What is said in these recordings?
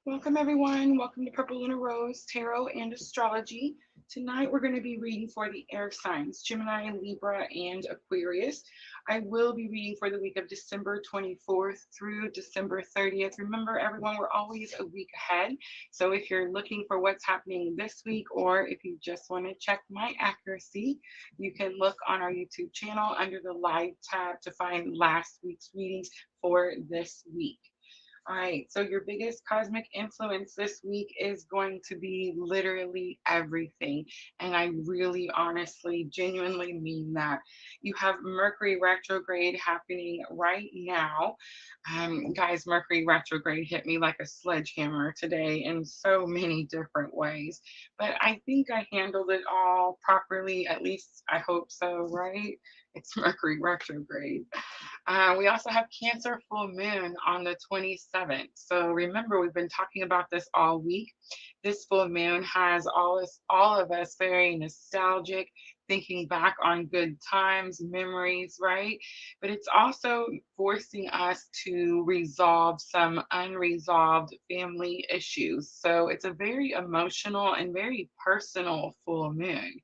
Welcome everyone. Welcome to Purple Lunar Rose Tarot and Astrology. Tonight we're going to be reading for the air signs, Gemini, Libra, and Aquarius. I will be reading for the week of December 24th through December 30th. Remember everyone, we're always a week ahead. So if you're looking for what's happening this week, or if you just want to check my accuracy, you can look on our YouTube channel under the live tab to find last week's readings for this week. All right, so your biggest cosmic influence this week is going to be literally everything. And I really, honestly, genuinely mean that. You have Mercury retrograde happening right now. Guys, Mercury retrograde hit me like a sledgehammer today in so many different ways. But I think I handled it all properly. At least I hope so, right? It's Mercury retrograde. We also have Cancer full moon on the 27th. So remember, we've been talking about this all week. This full moon has all of us very nostalgic, thinking back on good times, memories, right? But it's also forcing us to resolve some unresolved family issues. So it's a very emotional and very personal full moon.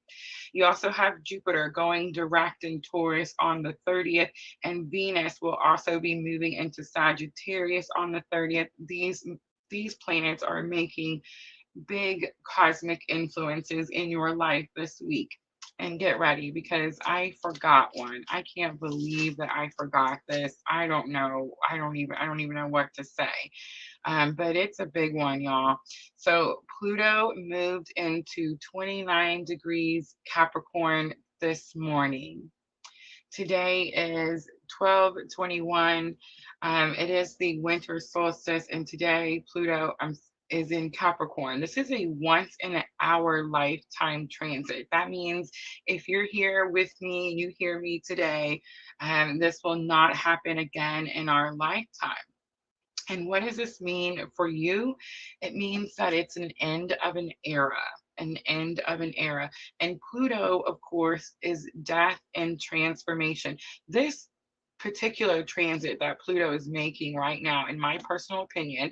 You also have Jupiter going direct in Taurus on the 30th, and Venus will also be moving into Sagittarius on the 30th. These planets are making big cosmic influences in your life this week. And get ready because I forgot one. I can't believe that I forgot this. I don't know. I don't even know what to say. But it's a big one, y'all. So Pluto moved into 29 degrees Capricorn this morning. Today is 12/21. It is the winter solstice, and today Pluto is in Capricorn. This is a once in an hour lifetime transit. That means if you're here with me, you hear me today, this will not happen again in our lifetime. And what does this mean for you? It means that it's an end of an era, an end of an era. And Pluto, of course, is death and transformation. This particular transit that Pluto is making right now, in my personal opinion,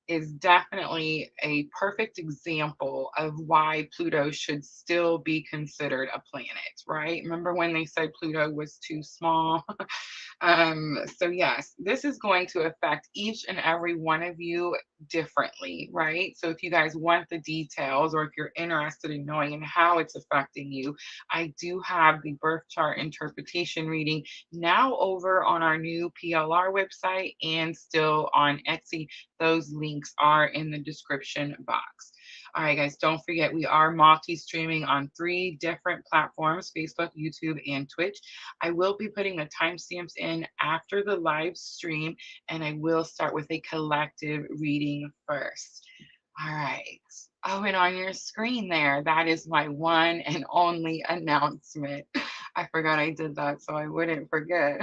is definitely a perfect example of why Pluto should still be considered a planet, right? Remember when they said Pluto was too small? So yes, this is going to affect each and every one of you differently, right? So if you guys want the details or if you're interested in knowing and how it's affecting you, I do have the birth chart interpretation reading now over on our new PLR website and still on Etsy. Those links are in the description box. All right, guys, don't forget we are multi streaming on 3 different platforms: Facebook, YouTube, and Twitch. I will be putting the timestamps in after the live stream, and I will start with a collective reading first. All right. Oh, and on your screen there, that is my one and only announcement. I forgot I did that so I wouldn't forget.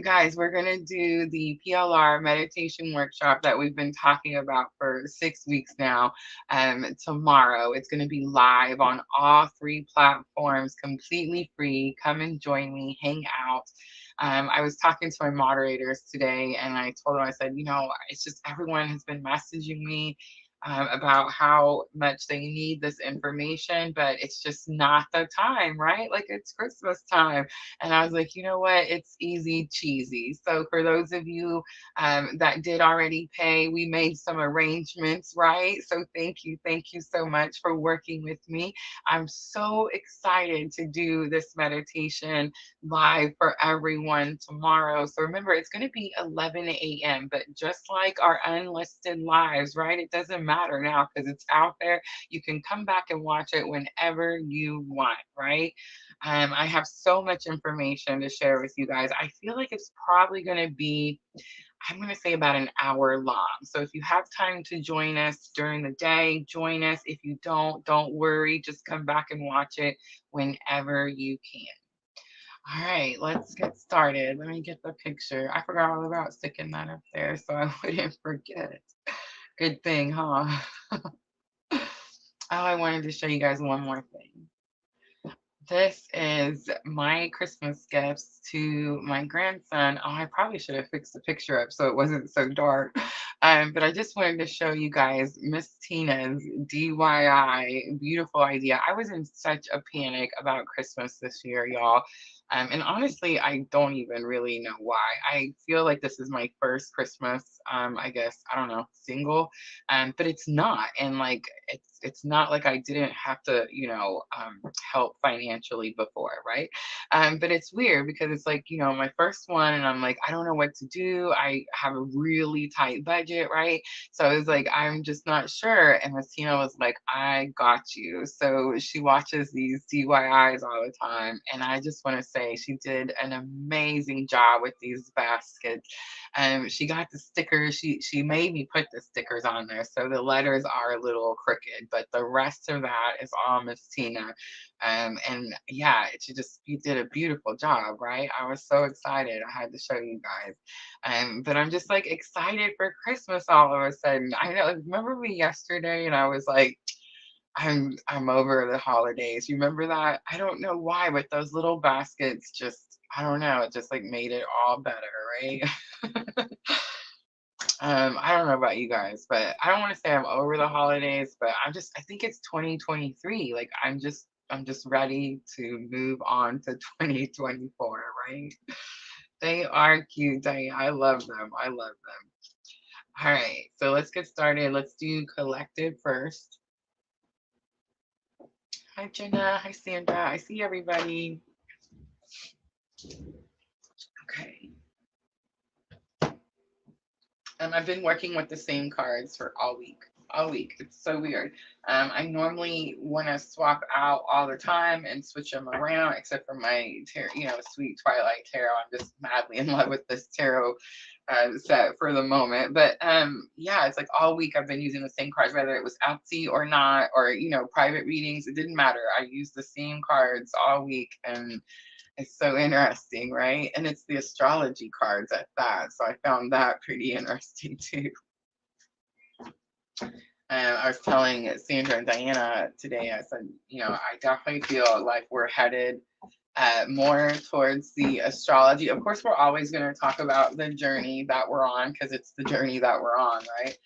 Guys, we're going to do the PLR meditation workshop that we've been talking about for 6 weeks now. Tomorrow, it's going to be live on all 3 platforms, completely free. Come and join me, hang out. I was talking to my moderators today and I told them, I said, it's just everyone has been messaging me about how much they need this information, but it's just not the time, right? Like it's Christmas time. And I was like, you know what? It's easy cheesy. So for those of you that did already pay, we made some arrangements, right? So thank you so much for working with me. I'm so excited to do this meditation live for everyone tomorrow. So remember, it's going to be 11 a.m., but just like our unlisted lives, right? It doesn't matter now because it's out there. You can come back and watch it whenever you want, right? I have so much information to share with you guys. I feel like it's probably going to be, I'm going to say about an hour long. So if you have time to join us during the day, join us. If you don't worry. Just come back and watch it whenever you can. All right, let's get started. Let me get the picture. I forgot all about sticking that up there so I wouldn't forget. Good thing, huh? Oh, I wanted to show you guys one more thing. This is my Christmas gifts to my grandson. Oh, I probably should have fixed the picture up so it wasn't so dark. But I just wanted to show you guys Miss Tina's DIY beautiful idea. I was in such a panic about Christmas this year, y'all. And honestly, I don't even really know why. I feel like this is my first Christmas, I guess, I don't know, single. But it's not. And like it's not like I didn't have to, help financially before, right? But it's weird because it's like, my first one, and I'm like, I don't know what to do. I have a really tight budget, right? So I was like, I'm just not sure. And Miss Tina was like, I got you. So she watches these DIYs all the time. And I just want to say she did an amazing job with these baskets. She got the stickers. She made me put the stickers on there, so the letters are a little crooked, but the rest of that is all Miss Tina. And yeah, you did a beautiful job, right? I was so excited. I had to show you guys. But I'm just like excited for Christmas all of a sudden. I know. Remember me yesterday, and I was like, I'm over the holidays. You remember that? I don't know why, but those little baskets just, I don't know, it just like made it all better, right? I don't know about you guys, but I don't want to say I'm over the holidays, but I think it's 2023. Like I'm just ready to move on to 2024, right? They are cute, Diane. I love them. I love them. All right, so let's get started. Let's do collective first. Hi, Jenna. Hi, Sandra. I see everybody. Okay. I've been working with the same cards for all week. All week. It's so weird. I normally want to swap out all the time and switch them around, except for my sweet Twilight tarot. I'm just madly in love with this tarot set for the moment. But yeah, it's like all week I've been using the same cards, whether it was Etsy or not, or private readings. It didn't matter. I used the same cards all week, and it's so interesting, right? And it's the astrology cards at that. So I found that pretty interesting too. And I was telling Sandra and Diana today, I said, I definitely feel like we're headed more towards the astrology. Of course, we're always going to talk about the journey that we're on because it's the journey that we're on, right?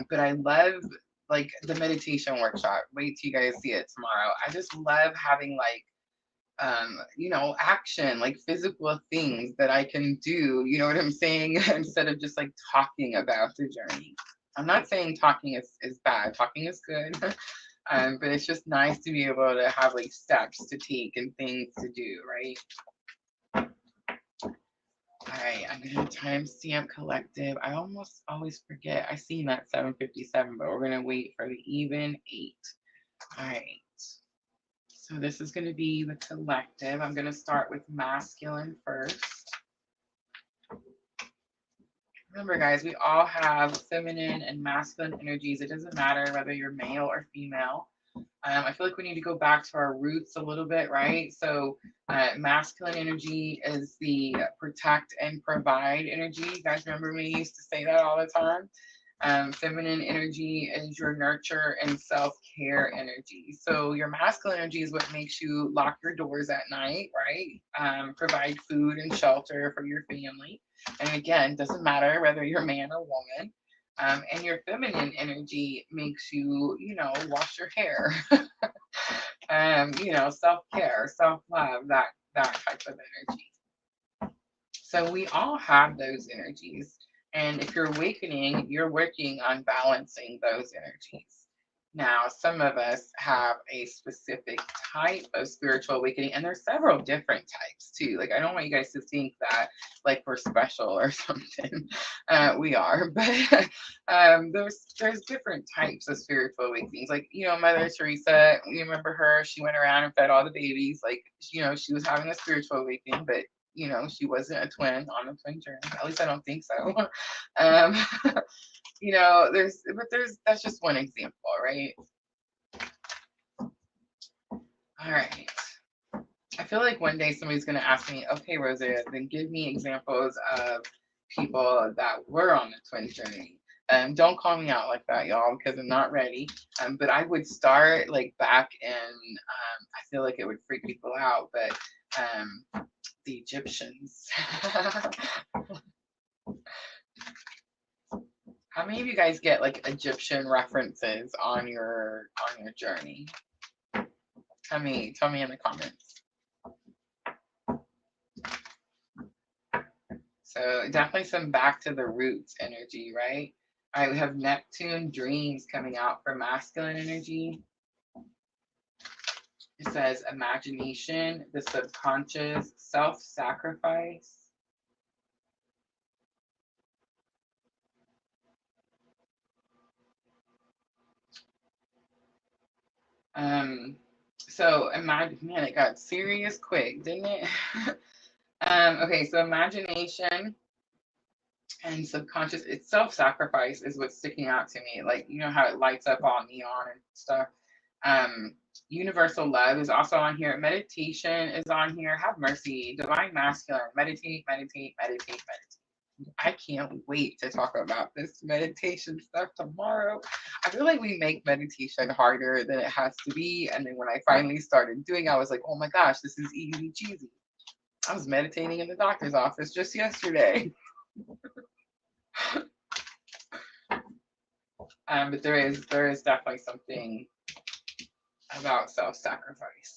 But I love like the meditation workshop. Wait till you guys see it tomorrow. I just love having like action, like physical things that I can do, you know what I'm saying? Instead of just like talking about the journey. I'm not saying talking is bad, talking is good. But it's just nice to be able to have like steps to take and things to do, right? All right, I'm gonna timestamp collective. I almost always forget. I seen that 7:57, but we're gonna wait for the even 8. All right. So this is going to be the collective. I'm going to start with masculine first. Remember, guys, we all have feminine and masculine energies. It doesn't matter whether you're male or female. I feel like we need to go back to our roots a little bit, right? So masculine energy is the protect and provide energy. You guys remember me used to say that all the time. Feminine energy is your nurture and self-care energy. So your masculine energy is what makes you lock your doors at night, right? Provide food and shelter for your family. And again, doesn't matter whether you're man or woman. And your feminine energy makes you, wash your hair. Self-care, self-love, that type of energy. So we all have those energies. And if you're awakening, you're working on balancing those energies. Now, some of us have a specific type of spiritual awakening, and there's several different types too. Like, I don't want you guys to think that like we're special or something. We are, but there's different types of spiritual awakenings. Like, Mother Teresa, you remember her? She went around and fed all the babies. Like, she was having a spiritual awakening, but she wasn't a twin on a twin journey. At least I don't think so. That's just one example, right? All right. I feel like one day somebody's going to ask me, okay, Rosa, then give me examples of people that were on the twin journey. Don't call me out like that, y'all, because I'm not ready. But I would start like back in, I feel like it would freak people out, but the Egyptians. How many of you guys get like Egyptian references on your journey? Tell me in the comments. So definitely some back to the roots energy, right? All right, we have Neptune dreams coming out for masculine energy. It says imagination, the subconscious, self-sacrifice. So imagine, man, it got serious quick, didn't it? Okay, so imagination and subconscious, it's self-sacrifice is what's sticking out to me. Like, you know how it lights up all neon and stuff. Universal love is also on here. Meditation is on here. Have mercy, divine masculine. Meditate, meditate, meditate, meditate. I can't wait to talk about this meditation stuff tomorrow. I feel like we make meditation harder than it has to be. And then when I finally started doing it, I was like, oh my gosh, this is easy cheesy. I was meditating in the doctor's office just yesterday. But there is definitely something about self-sacrifice.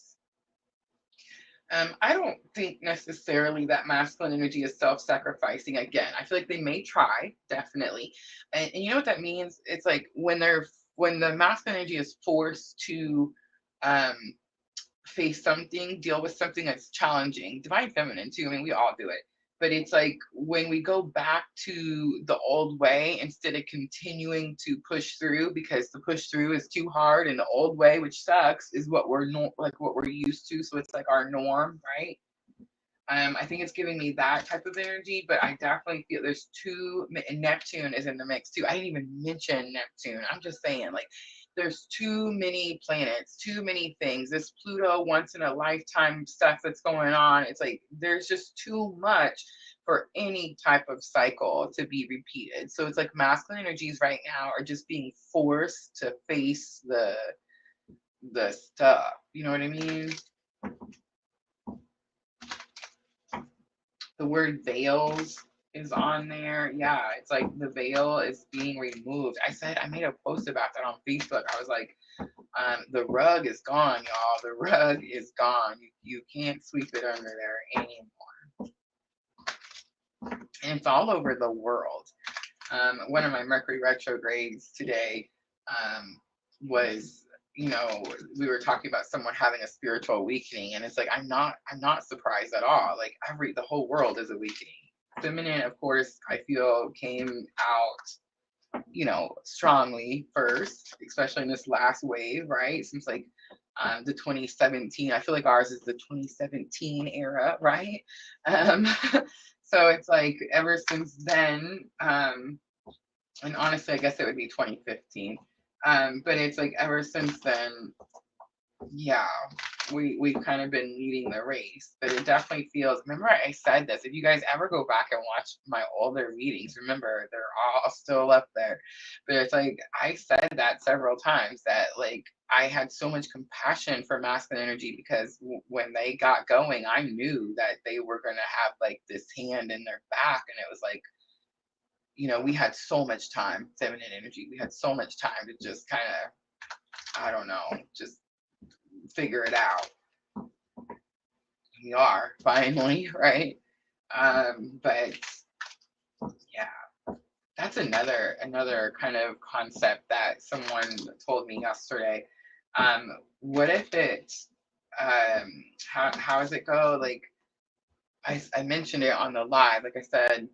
I don't think necessarily that masculine energy is self-sacrificing. Again, I feel like they may try, definitely. And you know what that means? It's like when the masculine energy is forced to face something, deal with something that's challenging. Divine feminine too. I mean, we all do it. But it's like when we go back to the old way instead of continuing to push through, because the push through is too hard, and the old way, which sucks, is what we're what we're used to. So it's like our norm, right? I think it's giving me that type of energy, but I definitely feel there's Neptune is in the mix too. I didn't even mention Neptune. I'm just saying, like, there's too many planets, too many things. This Pluto once in a lifetime stuff that's going on. It's like there's just too much for any type of cycle to be repeated. So it's like masculine energies right now are just being forced to face the stuff. You know what I mean? The word veils is on there. Yeah, it's like the veil is being removed. I made a post about that on Facebook. I was like, the rug is gone, y'all. The rug is gone. You can't sweep it under there anymore. And it's all over the world. One of my Mercury retrogrades today was, you know, we were talking about someone having a spiritual awakening, and it's like I'm not surprised at all. Like the whole world is awakening. Feminine, of course, I feel came out, you know, strongly first, especially in this last wave, right? Since like the 2017, I feel like ours is the 2017 era, right? So it's like ever since then, and honestly, I guess it would be 2015. But it's like ever since then, yeah, we've kind of been leading the race. But it definitely feels, remember I said this, if you guys ever go back and watch my older readings, remember they're all still up there. But it's like I said that several times, that like I had so much compassion for masculine energy, because when they got going, I knew that they were going to have like this hand in their back, and it was like, you know, we had so much time, feminine energy, we had so much time to just kind of, I don't know, just figure it out. We are finally, right? But yeah, that's another kind of concept that someone told me yesterday. What if it, how does it go? Like I mentioned it on the live, like I said,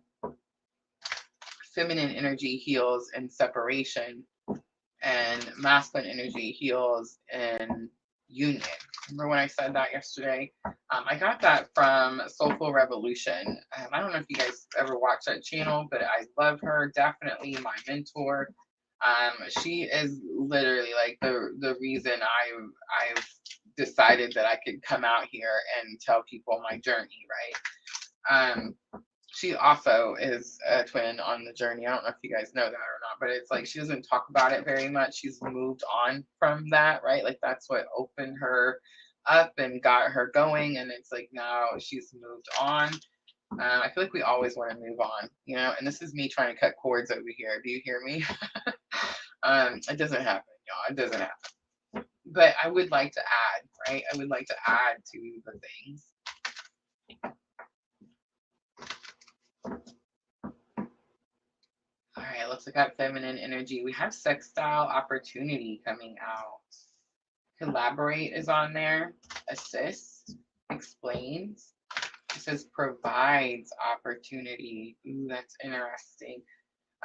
feminine energy heals in separation, and masculine energy heals in union. Remember when I said that yesterday? I got that from Soulful Revolution. I don't know if you guys ever watched that channel, but I love her. Definitely my mentor. She is literally like the reason I've decided that I could come out here and tell people my journey, right? she also is a twin on the journey. I don't know if you guys know that or not, but it's like she doesn't talk about it very much. She's moved on from that, right? Like that's what opened her up and got her going. And it's like now she's moved on. I feel like we always want to move on, you know, and this is me trying to cut cords over here. Do you hear me? It doesn't happen, y'all. It doesn't happen. But I would like to add, right? I would like to add to the things. All right, let's look at feminine energy. We have sextile opportunity coming out. Collaborate is on there. Assist, explains. It says provides opportunity. Ooh, that's interesting.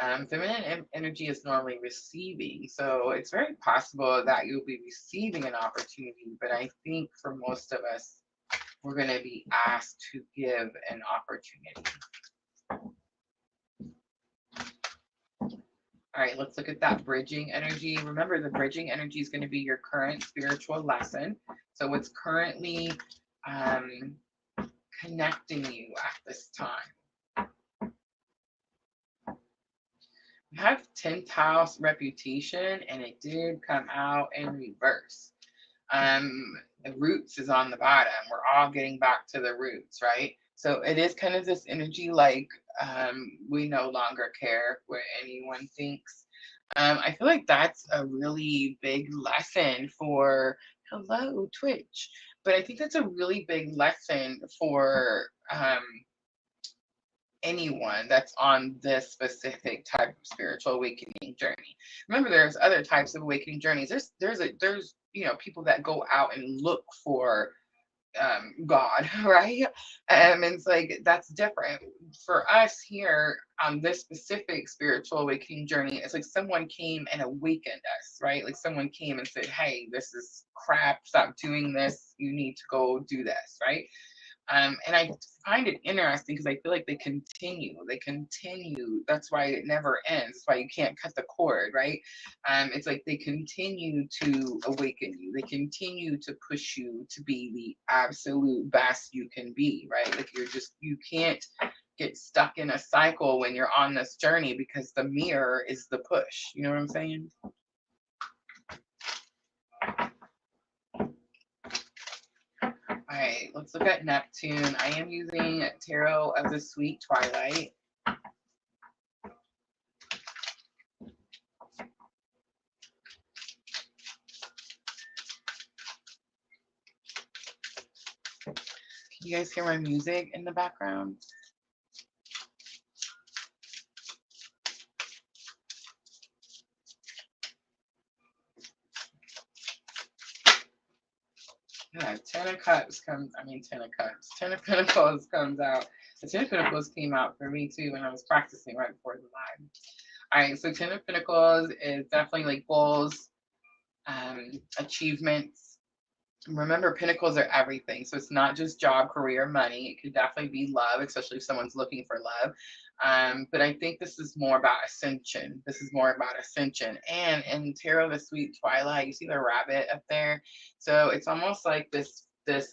Feminine energy is normally receiving, so it's very possible that you'll be receiving an opportunity, but I think for most of us, we're going to be asked to give an opportunity. All right, let's look at that bridging energy. Remember, the bridging energy is going to be your current spiritual lesson. So what's currently connecting you at this time. We have 10th house reputation, and it did come out in reverse. The roots is on the bottom. We're all getting back to the roots, right? So it is kind of this energy like we no longer care what anyone thinks. I feel like that's a really big lesson for, hello, Twitch. But I think that's a really big lesson for anyone that's on this specific type of spiritual awakening journey. Remember, there's other types of awakening journeys. There's you know, people that go out and look for God, right? And it's like that's different for us here on this specific spiritual awakening journey. It's like someone came and awakened us, right? Like someone came and said, hey, this is crap, stop doing this, you need to go do this, right? And I find it interesting because I feel like they continue. That's why it never ends. That's why you can't cut the cord, right? It's like they continue to awaken you. They continue to push you to be the absolute best you can be, right? Like you can't get stuck in a cycle when you're on this journey because the mirror is the push. You know what I'm saying? All right, let's look at Neptune. I am using Tarot of the Sweet Twilight. Can you guys hear my music in the background? Yeah, 10 of Cups comes, I mean 10 of Cups, 10 of Pentacles comes out. The 10 of Pentacles came out for me too when I was practicing right before the live. All right, so 10 of Pentacles is definitely like goals, achievements. Remember, Pentacles are everything. So it's not just job, career, money. It could definitely be love, especially if someone's looking for love. But I think this is more about ascension. This is more about ascension. And in Tarot of the Sweet Twilight, you see the rabbit up there. So it's almost like this,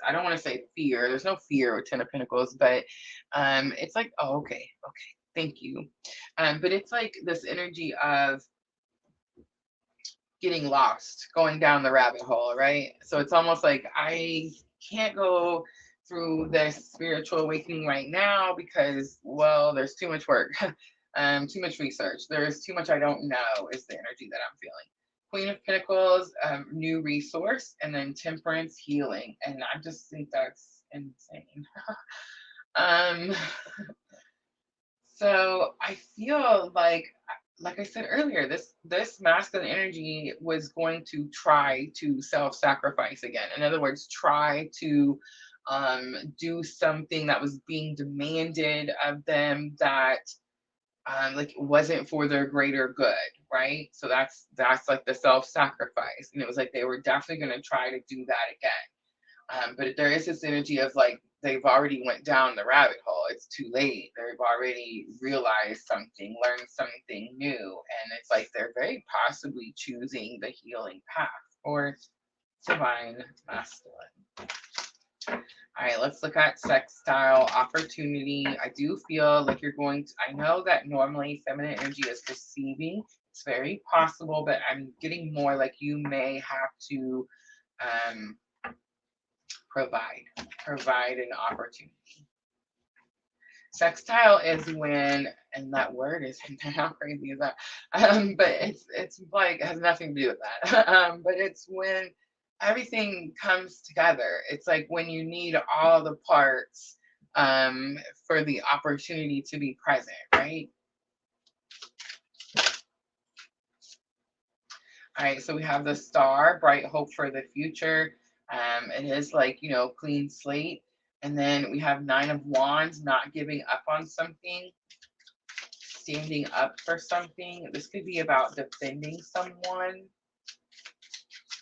I don't want to say fear. There's no fear with 10 of Pentacles, but it's like, oh, okay, thank you. But it's like this energy of getting lost, going down the rabbit hole, right? So it's almost like I can't go through this spiritual awakening right now because, well, there's too much work, too much research. There's too much I don't know is the energy that I'm feeling. Queen of Pentacles, new resource, and then Temperance, healing. And I just think that's insane. So I feel like I said earlier, this masculine energy was going to try to self-sacrifice again. In other words, try to do something that was being demanded of them that like wasn't for their greater good, right? So that's like the self-sacrifice, and it was like they were definitely going to try to do that again. But there is this energy of like they've already went down the rabbit hole. It's too late. They've already realized something, learned something new, and it's like they're very possibly choosing the healing path or divine masculine. All right, let's look at sextile opportunity. I do feel like you're going to, I know that normally feminine energy is receiving. It's very possible, but I'm getting more like you may have to um, provide an opportunity. Sextile is when, and that word is how crazy is that? But it's like it has nothing to do with that. But it's when everything comes together. It's like when you need all the parts for the opportunity to be present, right? All right, so we have the star, bright hope for the future. It is like, you know, clean slate. And then we have 9 of Wands, not giving up on something, standing up for something. This could be about defending someone,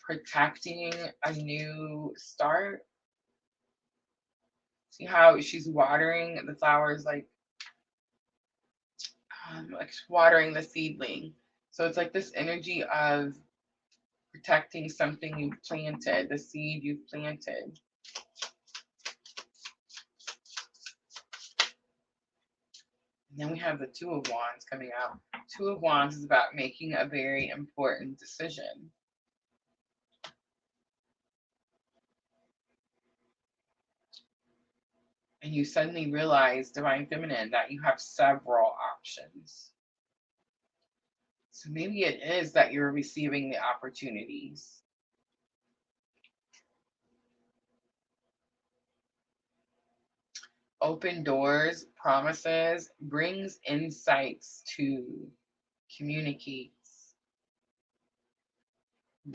protecting a new start. See how she's watering the flowers, like watering the seedling. So it's like this energy of protecting something you've planted, the seed you've planted. And then we have the 2 of Wands coming out. 2 of Wands is about making a very important decision. And you suddenly realize, Divine Feminine, that you have several options. So maybe it is that you're receiving the opportunities. Open doors, promises, brings insights to, communicates,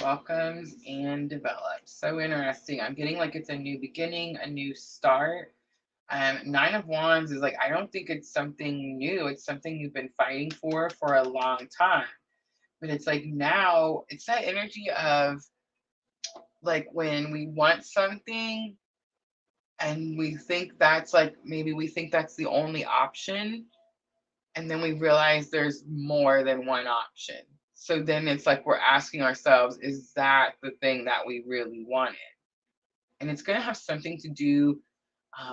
welcomes, and develops. So interesting. I'm getting like it's a new beginning, a new start. 9 of Wands is like, I don't think it's something new. It's something you've been fighting for a long time. But it's like now, it's that energy of like when we want something and we think that's like, maybe we think that's the only option. And then we realize there's more than one option. So then it's like we're asking ourselves, is that the thing that we really wanted? And it's going to have something to do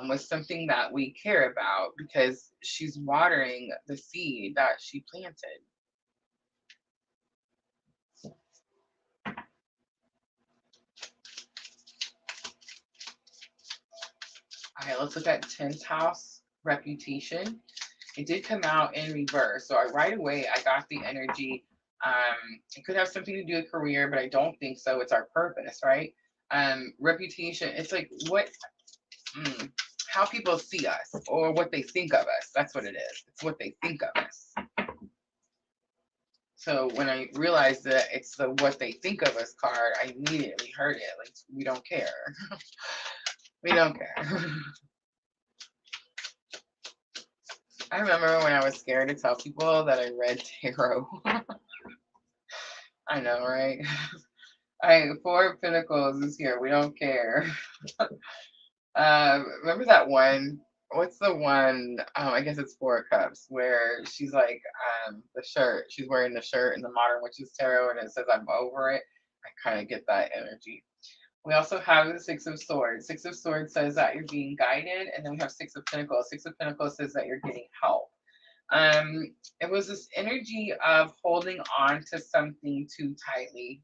with something that we care about, because she's watering the seed that she planted. All right, let's look at 10th house, reputation. It did come out in reverse. So right away, I got the energy. It could have something to do with career, but I don't think so. It's our purpose, right? Reputation, it's like what, how people see us or what they think of us. That's what it is. It's what they think of us. So when I realized that it's the what they think of us card, I immediately heard it. Like, we don't care. We don't care. I remember when I was scared to tell people that I read tarot. I know, right? 4 of Pentacles is here. We don't care. Remember that one? What's the one? I guess it's 4 of Cups, where she's like, the shirt. She's wearing the shirt in the Modern Witches Tarot, and it says, "I'm over it." I kind of get that energy. We also have the 6 of Swords. 6 of Swords says that you're being guided, and then we have 6 of Pentacles. 6 of Pentacles says that you're getting help. It was this energy of holding on to something too tightly.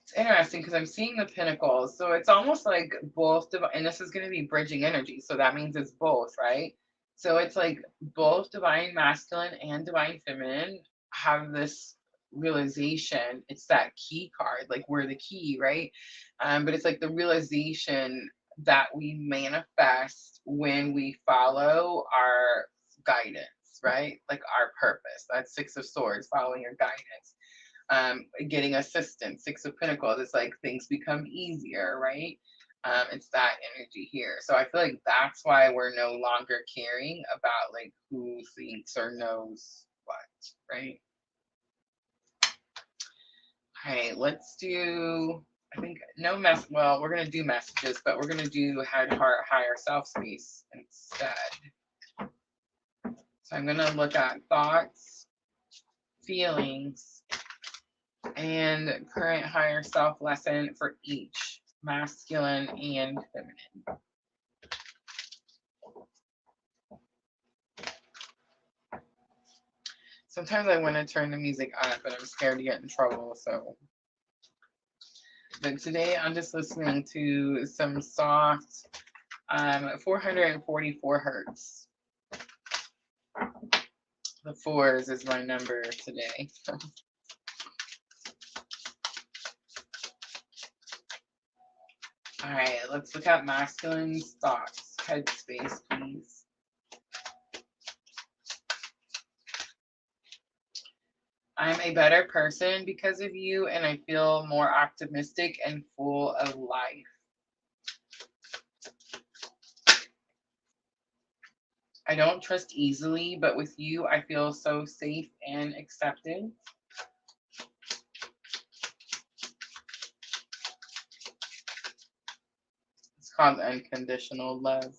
It's interesting because I'm seeing the Pentacles, so it's almost like both, and this is going to be bridging energy, so that means it's both, right? So it's like both Divine Masculine and Divine Feminine have this realization. It's that key card, like we're the key, right? But it's like the realization that we manifest when we follow our guidance, right? Like our purpose. That's 6 of Swords, following your guidance. Getting assistance, 6 of Pentacles, it's like things become easier, right? It's that energy here. So I feel like that's why we're no longer caring about like who thinks or knows what, right? All right, let's do, I think well, we're going to do messages, but we're going to do head, heart, higher self space instead. So I'm going to look at thoughts, feelings, and current higher self lesson for each. masculine and feminine. Sometimes I want to turn the music up, but I'm scared to get in trouble, so. But today I'm just listening to some soft 444 hertz. The 4s is my number today. All right, let's look at masculine's thoughts. Headspace, please. I'm a better person because of you, and I feel more optimistic and full of life. I don't trust easily, but with you, I feel so safe and accepted. It's called unconditional love.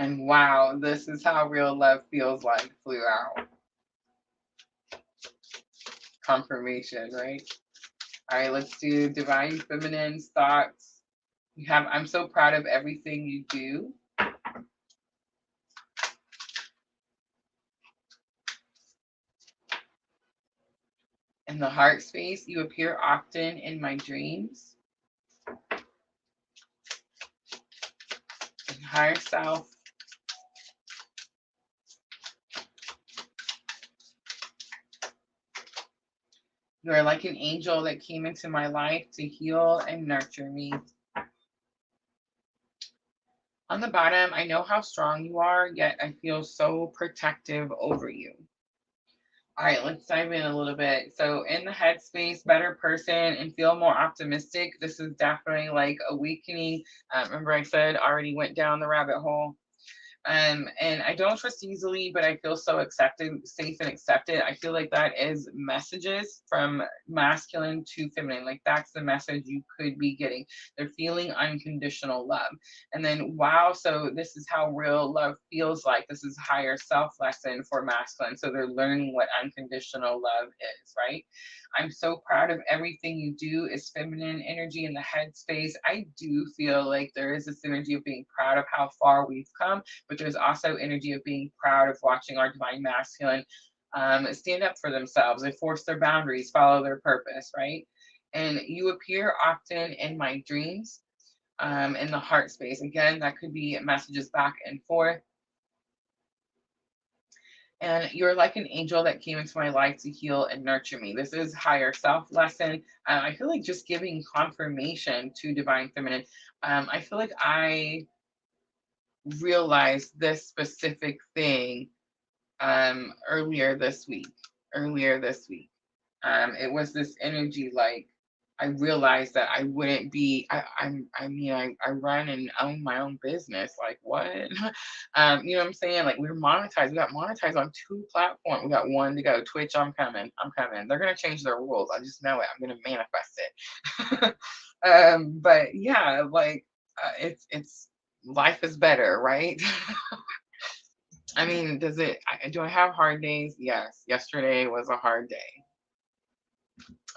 And wow, this is how real love feels like flew out. Confirmation, right? All right, let's do divine feminine's thoughts. You have, I'm so proud of everything you do. In the heart space, you appear often in my dreams. In higher self, you are like an angel that came into my life to heal and nurture me. On the bottom, I know how strong you are, yet I feel so protective over you. All right, let's dive in a little bit. So in the headspace, better person and feel more optimistic. This is definitely like awakening. Remember I said already went down the rabbit hole. And I don't trust easily, but I feel so accepted, safe and accepted. I feel like that is messages from masculine to feminine. Like that's the message you could be getting. They're feeling unconditional love. And then, wow, so this is how real love feels like. This is higher self lesson for masculine. So they're learning what unconditional love is, right? I'm so proud of everything you do is feminine energy in the headspace. I do feel like there is this energy of being proud of how far we've come, but there's also energy of being proud of watching our divine masculine stand up for themselves. They force their boundaries, follow their purpose, right? And you appear often in my dreams, in the heart space. Again, that could be messages back and forth. And you're like an angel that came into my life to heal and nurture me. This is higher self lesson. I feel like just giving confirmation to divine feminine. I feel like I realized this specific thing earlier this week. It was this energy like I realized that I wouldn't be. I run and own my own business. Like what? You know what I'm saying? Like we're monetized. We got monetized on 2 platforms. We got 1 to go. Twitch. I'm coming. They're gonna change their rules. I just know it. I'm gonna manifest it. But yeah, like it's life is better, right? I mean, do I have hard days? Yes. Yesterday was a hard day.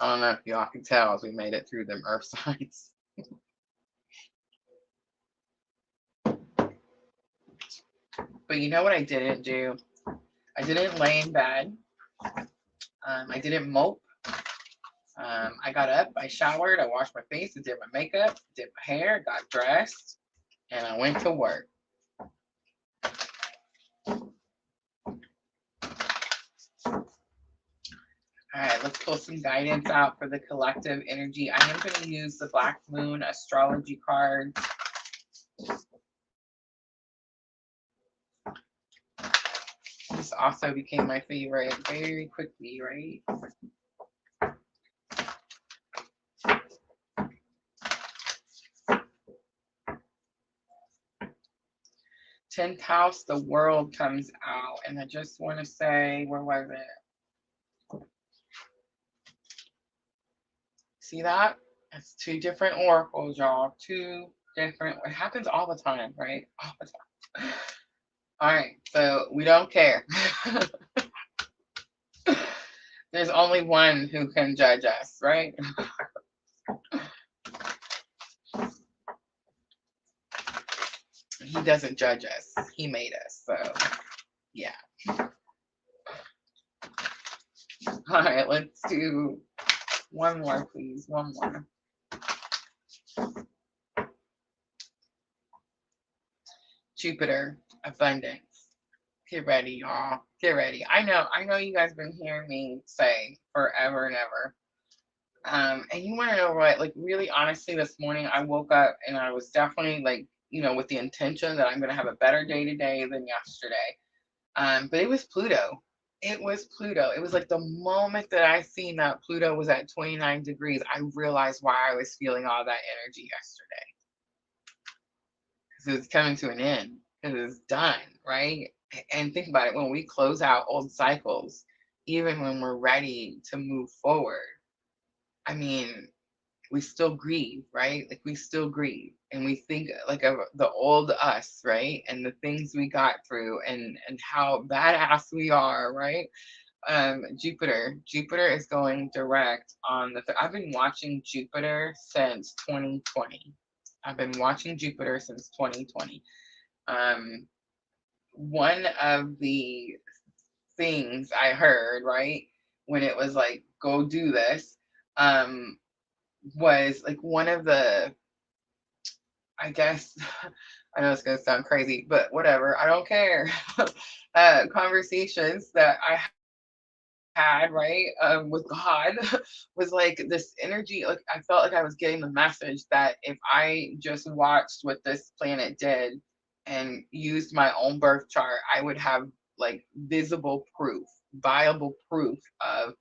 I don't know if y'all can tell as we made it through them earth signs. But you know what I didn't do? I didn't lay in bed. I didn't mope. I got up, I showered, I washed my face, I did my makeup, did my hair, got dressed, and I went to work. All right, let's pull some guidance out for the collective energy. I am going to use the Black Moon astrology cards. This also became my favorite very quickly, right? 10th house, the world comes out. And I just want to say, where was it? See that? It's 2 different oracles, y'all. 2 different, it happens all the time, right? All the time. All right, so we don't care. There's only one who can judge us, right? He doesn't judge us. He made us. So, yeah. All right, let's do one more, please. One more. Jupiter, abundance. Get ready, y'all. Get ready. I know you guys been hearing me say forever and ever. And you want to know what? Like, really, honestly, this morning I woke up and I was definitely like, with the intention that I'm going to have a better day today than yesterday. But it was Pluto. It was Pluto. It was like the moment that I seen that Pluto was at 29 degrees, I realized why I was feeling all that energy yesterday. Because it was coming to an end. Because it was done, right? And think about it, when we close out old cycles, even when we're ready to move forward, I mean, we still grieve, right? Like we still grieve, and we think like of the old us, right? And the things we got through, and how badass we are, right? Jupiter is going direct on the. I've been watching Jupiter since 2020. I've been watching Jupiter since 2020. One of the things I heard, right, when it was like, go do this, was like one of the, I guess, I know it's going to sound crazy, but whatever, I don't care, conversations that I had, right, with God, was like this energy, like I felt like I was getting the message that if I just watched what this planet did and used my own birth chart, I would have like visible proof, viable proof of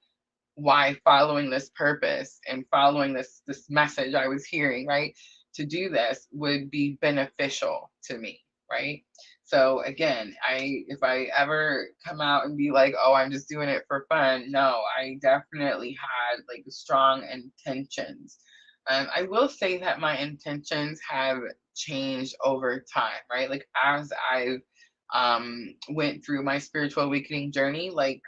why following this purpose and following this message I was hearing, right, to do this would be beneficial to me, right? So again, if I ever come out and be like, oh, I'm just doing it for fun, no, I definitely had like strong intentions. I will say that my intentions have changed over time, right? Like as I've went through my spiritual awakening journey, like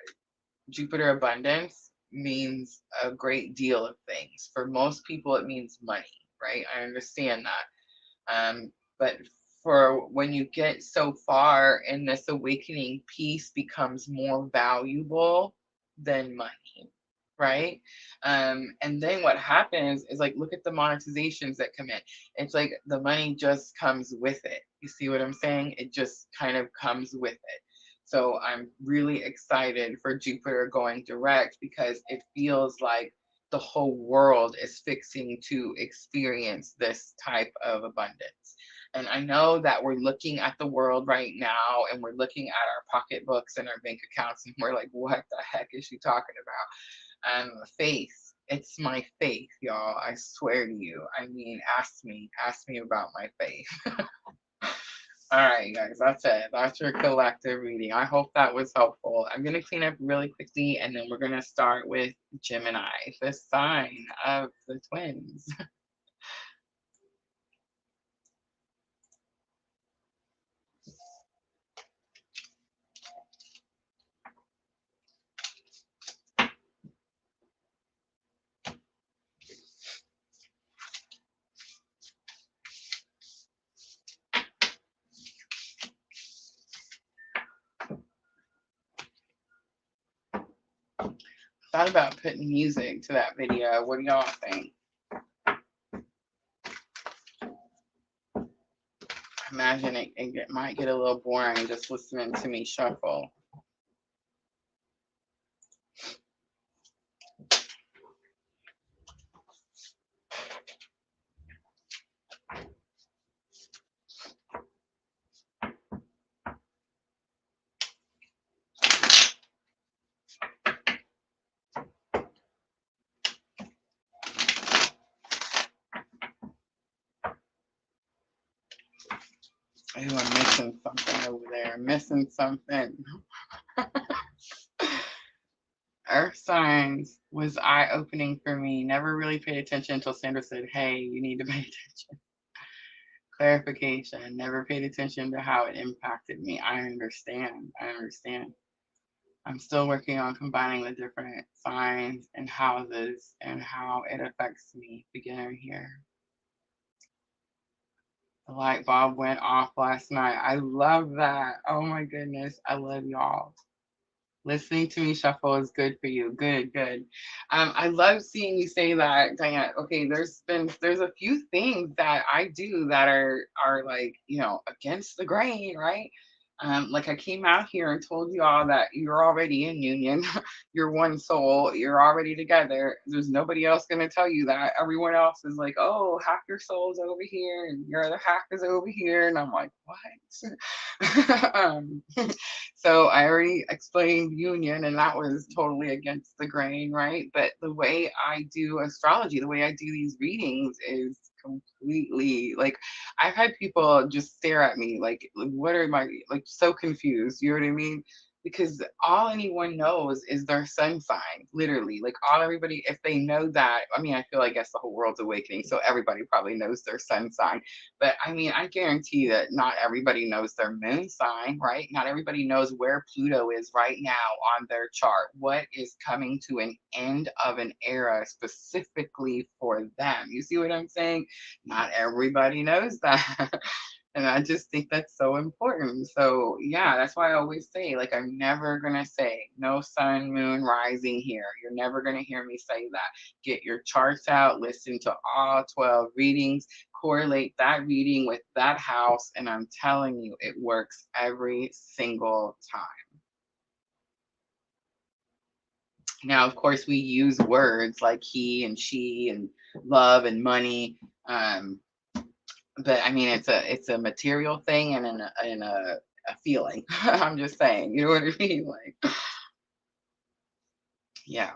Jupiter abundance means a great deal of things. For most people, it means money, right? I understand that. But for when you get so far in this awakening, peace becomes more valuable than money, right? And then what happens is like, look at the monetizations that come in. It's like the money just comes with it. You see what I'm saying? It just kind of comes with it. So I'm really excited for Jupiter going direct because it feels like the whole world is fixing to experience this type of abundance. And I know that we're looking at the world right now and we're looking at our pocketbooks and our bank accounts and we're like, what the heck is she talking about? Faith. It's my faith, y'all. I swear to you. I mean, ask me about my faith. All right, guys, that's it. That's your collective reading. I hope that was helpful. I'm going to clean up really quickly, and then we're going to start with Gemini, the sign of the twins. Thought about putting music to that video. What do y'all think? Imagine it might get a little boring just listening to me shuffle. Ooh, I'm missing something over there. Missing something. Earth signs was eye-opening for me. Never really paid attention until Sandra said, hey, you need to pay attention. Clarification. Never paid attention to how it impacted me. I understand. I'm still working on combining the different signs and houses and how it affects me. Beginner here. The light bulb went off last night. I love that. Oh my goodness. I love y'all. Listening to me shuffle is good for you. Good, good. I love seeing you say that, Diane. Okay, there's a few things that I do that are like, you know, against the grain, right? Like I came out here and told you all that you're already in union, you're one soul, you're already together. There's nobody else gonna tell you that. Everyone else is like, oh, half your soul's over here and your other half is over here, and I'm like, what? So I already explained union, and that was totally against the grain, right? But the way I do astrology, the way I do these readings is completely like I've had people just stare at me like, what are my, like, so confused, you know what I mean? Because all anyone knows is their sun sign, literally. Like all everybody, if they know that, I mean, I feel I guess the whole world's awakening, so everybody probably knows their sun sign. But I mean, I guarantee that not everybody knows their moon sign, right? Not everybody knows where Pluto is right now on their chart. What is coming to an end of an era specifically for them? You see what I'm saying? Not everybody knows that. And I just think that's so important. So yeah, that's why I always say, like, I'm never gonna say no sun, moon, rising here. You're never gonna hear me say that. Get your charts out, listen to all 12 readings, correlate that reading with that house, and I'm telling you, it works every single time. Now, of course, we use words like he and she and love and money. But I mean, it's a material thing and a feeling. I'm just saying, you know what I mean? Like, yeah.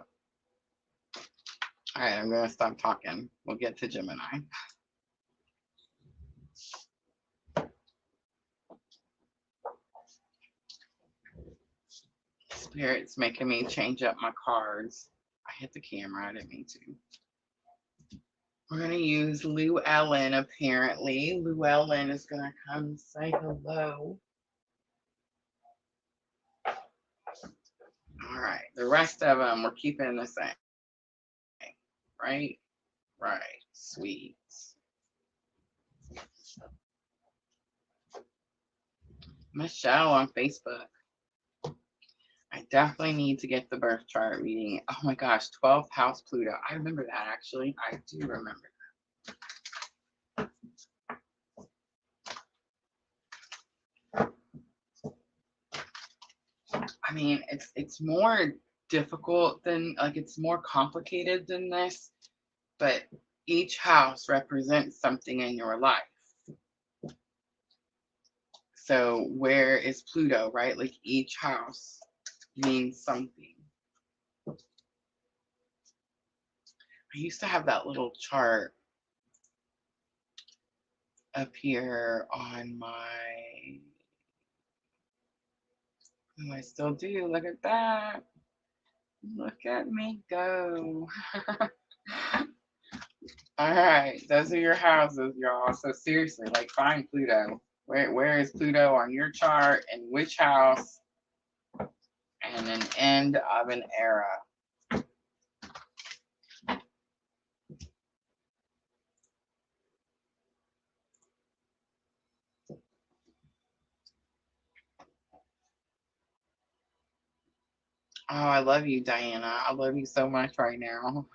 All right, I'm gonna stop talking. We'll get to Gemini. Spirit's making me change up my cards. I hit the camera. I didn't mean to. We're gonna use Llewellyn. Apparently, Llewellyn is gonna come say hello. All right. The rest of them we're keeping the same. Right? Right. Sweet. Michelle on Facebook. I definitely need to get the birth chart reading. Oh my gosh, 12th house Pluto. I remember that actually. I do remember that. I mean, it's more difficult than, like, it's more complicated than this, but each house represents something in your life. So where is Pluto, right? Like each house means something. I used to have that little chart up here on my, oh, I still do. Look at that. Look at me go. All right, those are your houses, y'all. So seriously, like, find Pluto. Where is Pluto on your chart, and which house, and an end of an era. Oh, I love you, Diana. I love you so much right now.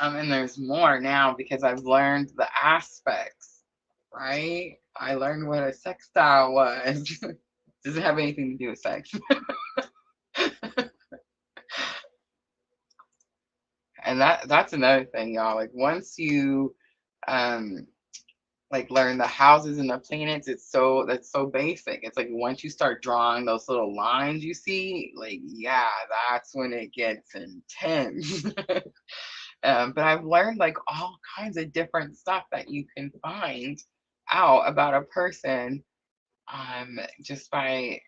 And there's more now because I've learned the aspects, right? I learned what a sextile was. Does it have anything to do with sex? And that's another thing, y'all. Like once you like learn the houses and the planets, that's so basic. It's like once you start drawing those little lines you see, like, yeah, that's when it gets intense. But I've learned like all kinds of different stuff that you can find out about a person, just by,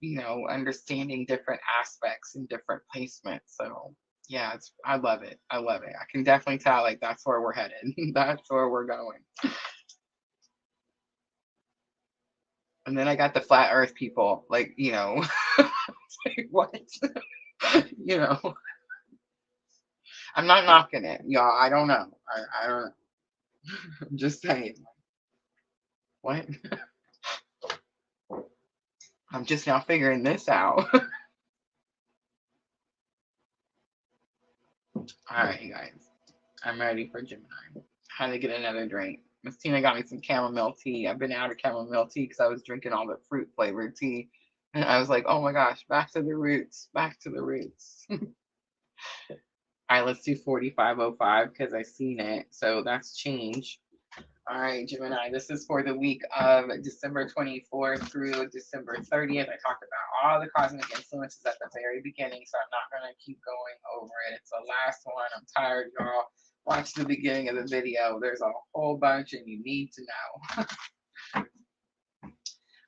you know, understanding different aspects and different placements. So yeah, I love it. I love it. I can definitely tell like that's where we're headed. That's where we're going. And then I got the flat earth people, like, you know, like, what? You know, I'm not knocking it, y'all. I don't know. I don't know. I'm just saying. What? I'm just now figuring this out. All right, you guys. I'm ready for Gemini. Had to get another drink. Miss Tina got me some chamomile tea. I've been out of chamomile tea because I was drinking all the fruit flavored tea. And I was like, oh my gosh, back to the roots, back to the roots. All right, let's do 4505 because I seen it. So that's change. All right, Gemini, this is for the week of December 24th through December 30th. I talked about all the cosmic influences at the very beginning, so I'm not going to keep going over it. It's the last one. I'm tired, y'all. Watch the beginning of the video. There's a whole bunch, and you need to know.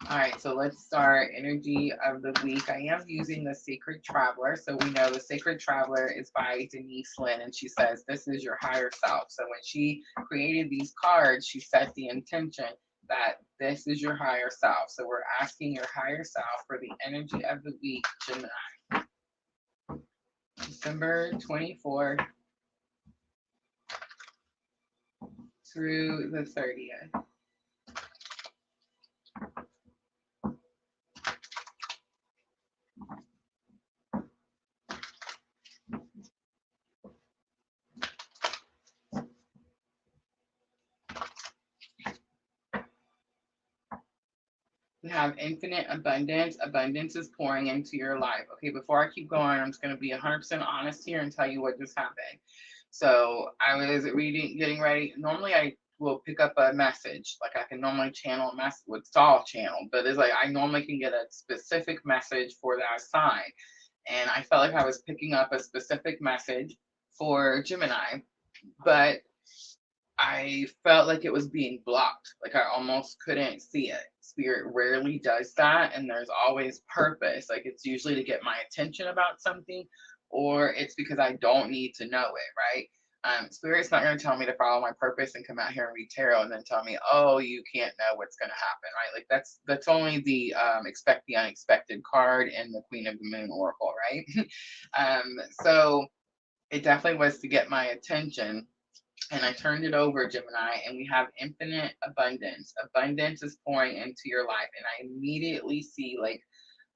All right, so let's start energy of the week. I am using the Sacred Traveler. So we know the Sacred Traveler is by Denise Lynn, and she says this is your higher self. So when she created these cards, she set the intention that this is your higher self. So we're asking your higher self for the energy of the week, Gemini. December 24th through the 30th. You have infinite abundance. Abundance is pouring into your life. Okay, before I keep going, I'm just going to be 100% honest here and tell you what just happened. So I was getting ready. Normally I will pick up a message. Like I can normally channel a message with all channel, but it's like I normally can get a specific message for that sign. And I felt like I was picking up a specific message for Gemini, but I felt like it was being blocked. Like I almost couldn't see it. Spirit rarely does that. And there's always purpose. Like it's usually to get my attention about something, or it's because I don't need to know it, right? Spirit's not going to tell me to follow my purpose and come out here and read tarot and then tell me, oh, you can't know what's going to happen, right? Like that's only the expect the unexpected card in the Queen of the Moon Oracle, right? So it definitely was to get my attention. And I turned it over, Gemini, and we have infinite abundance. Abundance is pouring into your life. And I immediately see like,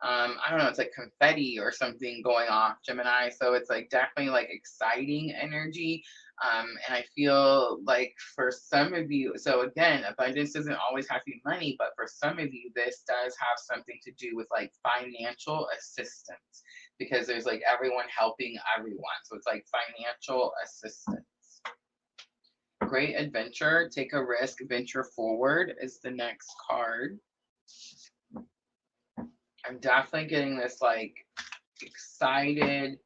I don't know, it's like confetti or something going off, Gemini. So it's like definitely like exciting energy. And I feel like for some of you, so again, abundance doesn't always have to be money, but for some of you, this does have something to do with like financial assistance because there's like everyone helping everyone. So it's like financial assistance. Great adventure, take a risk, venture forward is the next card. I'm definitely getting this like excited.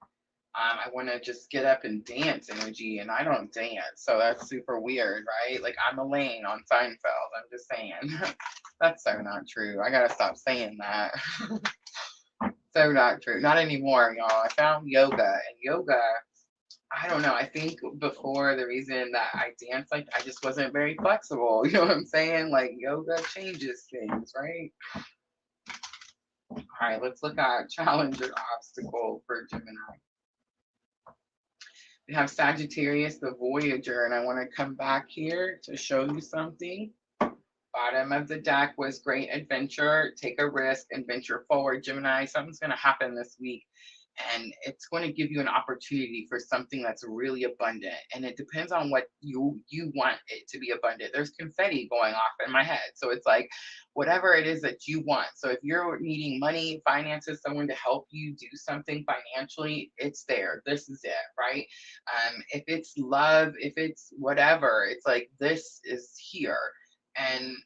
I want to just get up and dance energy, and I don't dance, so that's super weird, right? Like I'm Elaine on Seinfeld. I'm just saying. That's so not true. I gotta stop saying that. So not true. Not anymore, y'all. I found yoga, and yoga, I don't know. I think before the reason that I danced, like I just wasn't very flexible. You know what I'm saying? Like yoga changes things, right? All right, let's look at challenge or obstacle for Gemini. We have Sagittarius, the Voyager, and I want to come back here to show you something. Bottom of the deck was great adventure, take a risk, and venture forward. Gemini, something's going to happen this week. And it's going to give you an opportunity for something that's really abundant. And it depends on what you want it to be abundant. There's confetti going off in my head. So it's like whatever it is that you want. So if you're needing money, finances, someone to help you do something financially, it's there. This is it, right? If it's love, if it's whatever, it's like this is here. And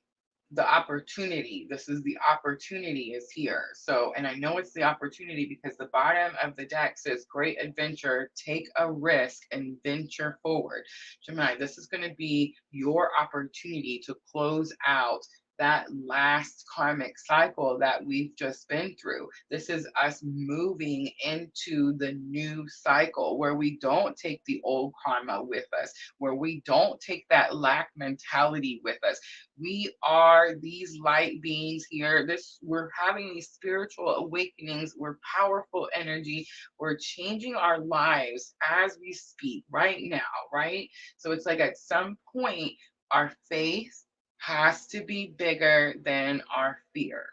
the opportunity, this is the opportunity is here. So, and I know it's the opportunity because the bottom of the deck says great adventure, take a risk and venture forward. Gemini, this is going to be your opportunity to close out that last karmic cycle that we've just been through. This is us moving into the new cycle where we don't take the old karma with us, where we don't take that lack mentality with us. We are these light beings here. We're having these spiritual awakenings. We're powerful energy. We're changing our lives as we speak right now, right? So it's like at some point, our faith has to be bigger than our fear.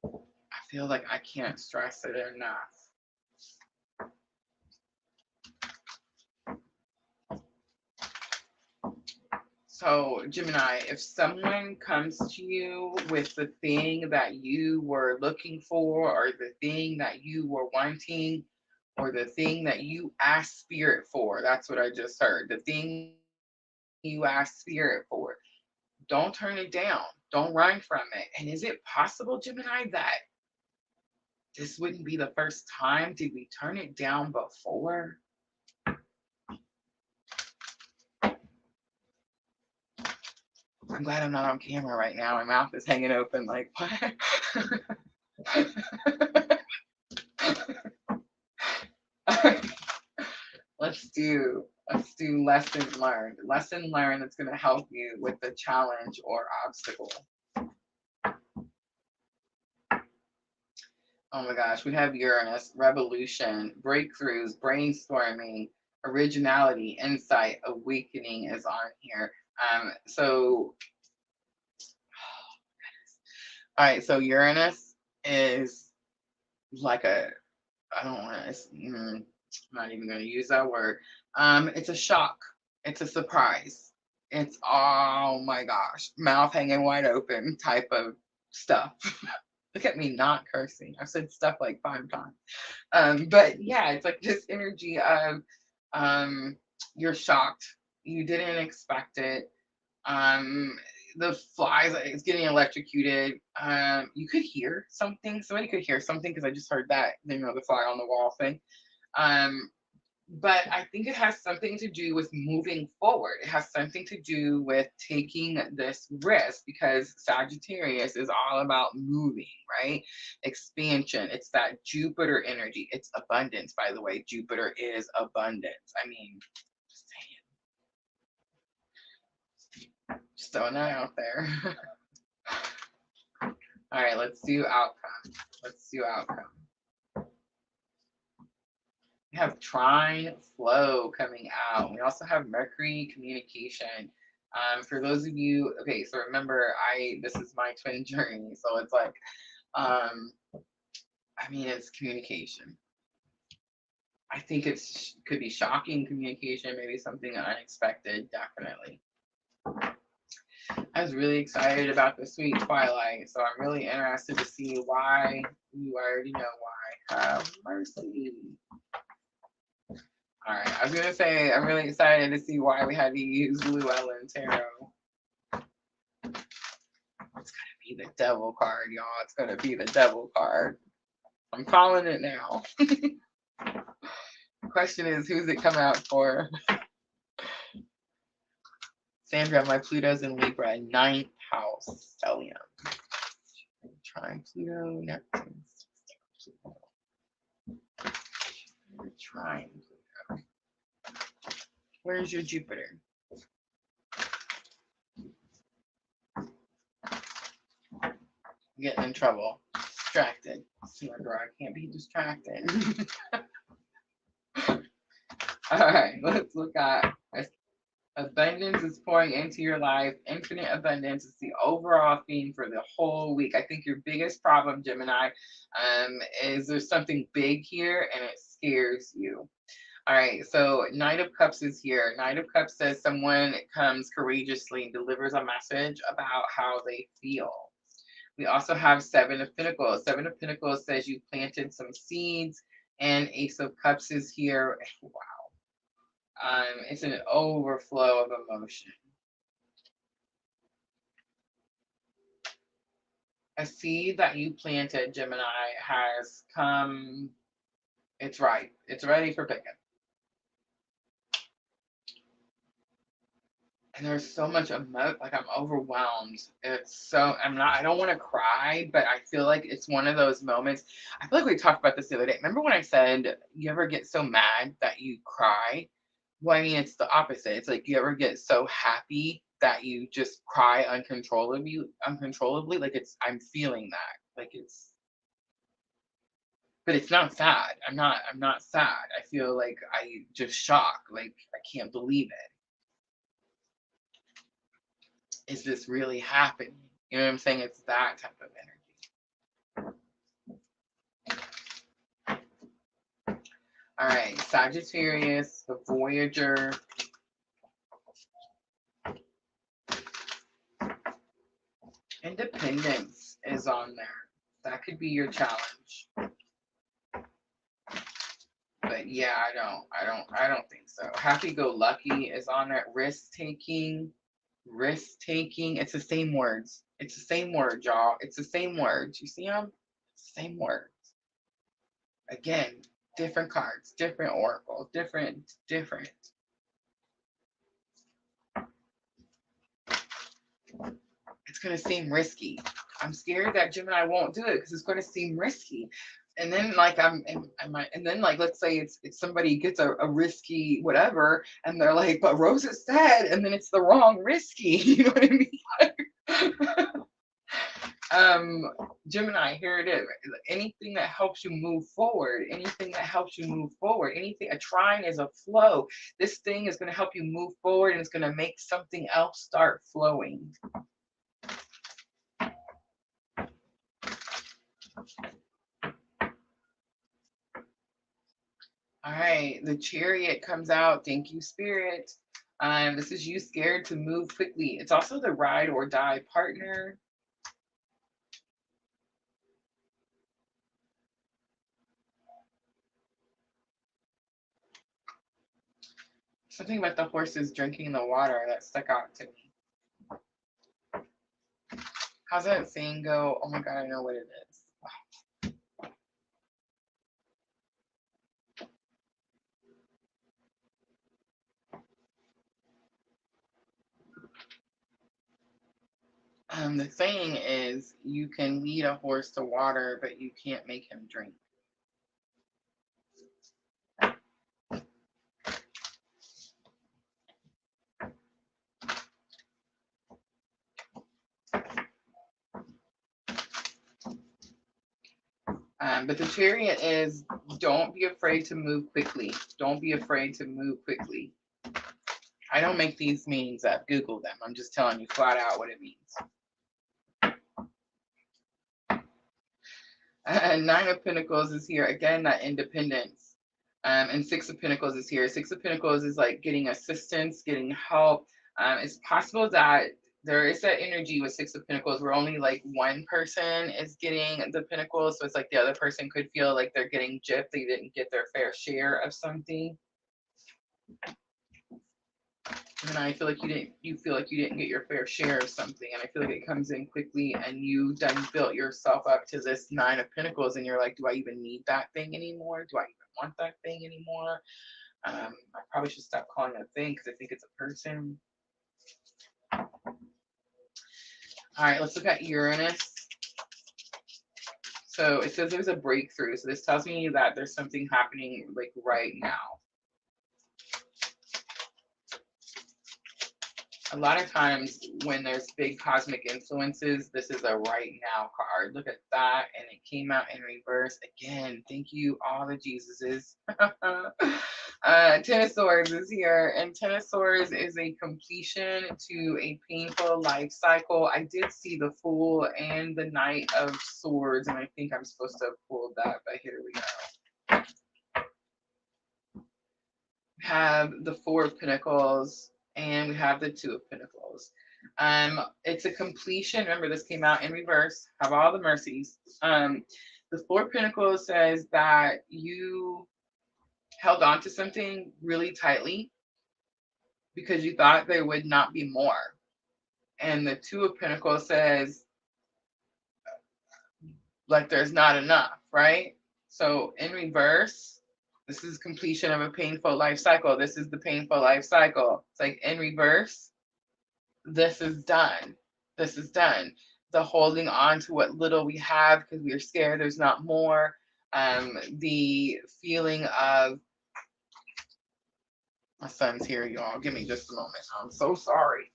I feel like I can't stress it enough. So, Gemini, if someone comes to you with the thing that you were looking for, or the thing that you were wanting, or the thing that you asked Spirit for, that's what I just heard, the thing you asked Spirit for, don't turn it down. Don't run from it. And is it possible, Gemini, that this wouldn't be the first time? Did we turn it down before? I'm glad I'm not on camera right now. My mouth is hanging open like, what? Let's do lesson learned. Lesson learned that's going to help you with the challenge or obstacle. Oh my gosh, we have Uranus, revolution, breakthroughs, brainstorming, originality, insight, awakening is on here. So, all right, so Uranus is like a, I don't want to, I'm not even going to use that word. It's a shock. It's a surprise. It's, oh my gosh, mouth hanging wide open type of stuff. Look at me not cursing. I've said stuff like 5 times. But yeah, it's like this energy of you're shocked. You didn't expect it. The flies, it's getting electrocuted. You could hear something. Somebody could hear something because I just heard that, you know, the fly on the wall thing. But I think it has something to do with moving forward. It has something to do with taking this risk, because Sagittarius is all about moving, right? Expansion. It's that Jupiter energy. It's abundance, by the way. Jupiter is abundance. I mean, just saying. Just throwing that out there. All right, let's do outcome. Let's do outcome. We have trine flow coming out. We also have Mercury communication. For those of you, okay, so remember, this is my twin journey, so it's like, I mean, it's communication. I think could be shocking communication, maybe something unexpected, definitely. I was really excited about the sweet twilight, so I'm really interested to see why. You already know why. Have mercy. All right, I was gonna say I'm really excited to see why we had to use Llewellyn Tarot. It's gonna be the devil card, y'all. It's gonna be the devil card. I'm calling it now. The question is, who's it come out for? Sandra, my Pluto's in Libra, 9th house, stellium. Trine Pluto, Neptune. Trine Pluto. Where's your Jupiter? I'm getting in trouble. Distracted. Sandra, I can't be distracted. All right, let's look at abundance is pouring into your life. Infinite abundance is the overall theme for the whole week. I think your biggest problem, Gemini, is there's something big here and it scares you. All right, so Knight of Cups is here. Knight of Cups says someone comes courageously and delivers a message about how they feel. We also have 7 of Pentacles. 7 of Pentacles says you planted some seeds, and Ace of Cups is here. Wow. It's an overflow of emotion. A seed that you planted, Gemini, has come. It's ripe. It's ready for picking. And there's so much like I'm overwhelmed. I don't want to cry, but I feel like it's one of those moments. I feel like we talked about this the other day. Remember when I said you ever get so mad that you cry? Well, I mean, it's the opposite. It's like you ever get so happy that you just cry uncontrollably. Like I'm feeling that. Like but it's not sad. I'm not sad. I feel like I just shocked. Like I can't believe it. Is this really happening? You know what I'm saying? It's that type of energy. All right, Sagittarius, the Voyager. Independence is on there. That could be your challenge. But yeah, I don't think so. Happy-go-lucky is on there. Risk-taking. It's the same words. It's the same word, y'all. It's the same words. You see them? Same words. Again, different cards, different oracle, different. It's going to seem risky. I'm scared that Gemini won't do it because it's going to seem risky. And then like and then like let's say it's somebody gets a risky whatever and they're like, but Rosa said, and then it's the wrong risky. You know what I mean? Gemini, here it is. Anything that helps you move forward, a trine is a flow. This thing is going to help you move forward and it's going to make something else start flowing. All right, the Chariot comes out. Thank you, Spirit. This is you scared to move quickly. It's also the ride or die partner. Something about the horses drinking the water that stuck out to me. How's that saying go? Oh my God, I know what it is. The saying is, you can lead a horse to water, but you can't make him drink. But the Chariot is, don't be afraid to move quickly. Don't be afraid to move quickly. I don't make these meanings up. Google them. I'm just telling you flat out what it means. Nine of Pentacles is here. Again, that independence. And Six of Pentacles is here. Six of Pentacles is like getting assistance, getting help. It's possible that there is that energy with Six of Pentacles where only like one person is getting the Pentacles. So it's like the other person could feel like they're getting gypped. They didn't get their fair share of something. And I feel like you feel like you didn't get your fair share of something. And I feel like it comes in quickly and you done built yourself up to this Nine of Pentacles and you're like, do I even need that thing anymore? Do I even want that thing anymore? I probably should stop calling it a thing because I think it's a person. All right, let's look at Uranus. So it says there's a breakthrough. So this tells me that there's something happening like right now. A lot of times when there's big cosmic influences, this is a right now card. Look at that. And it came out in reverse. Again, thank you, all the Jesuses. Ten of Swords is here. And Ten of Swords is a completion to a painful life cycle. I did see the Fool and the Knight of Swords. And I think I'm supposed to have pulled that, but here we go. We have the Four of Pentacles. And we have the Two of Pentacles. It's a completion. Remember, this came out in reverse. Have all the mercies. The Four of Pentacles says that you held on to something really tightly because you thought there would not be more. And the Two of Pentacles says, like, there's not enough, right? So in reverse, this is completion of a painful life cycle. This is the painful life cycle. It's like in reverse, this is done. This is done. The holding on to what little we have because we are scared there's not more. The feeling of My son's here, y'all. Give me just a moment. I'm so sorry.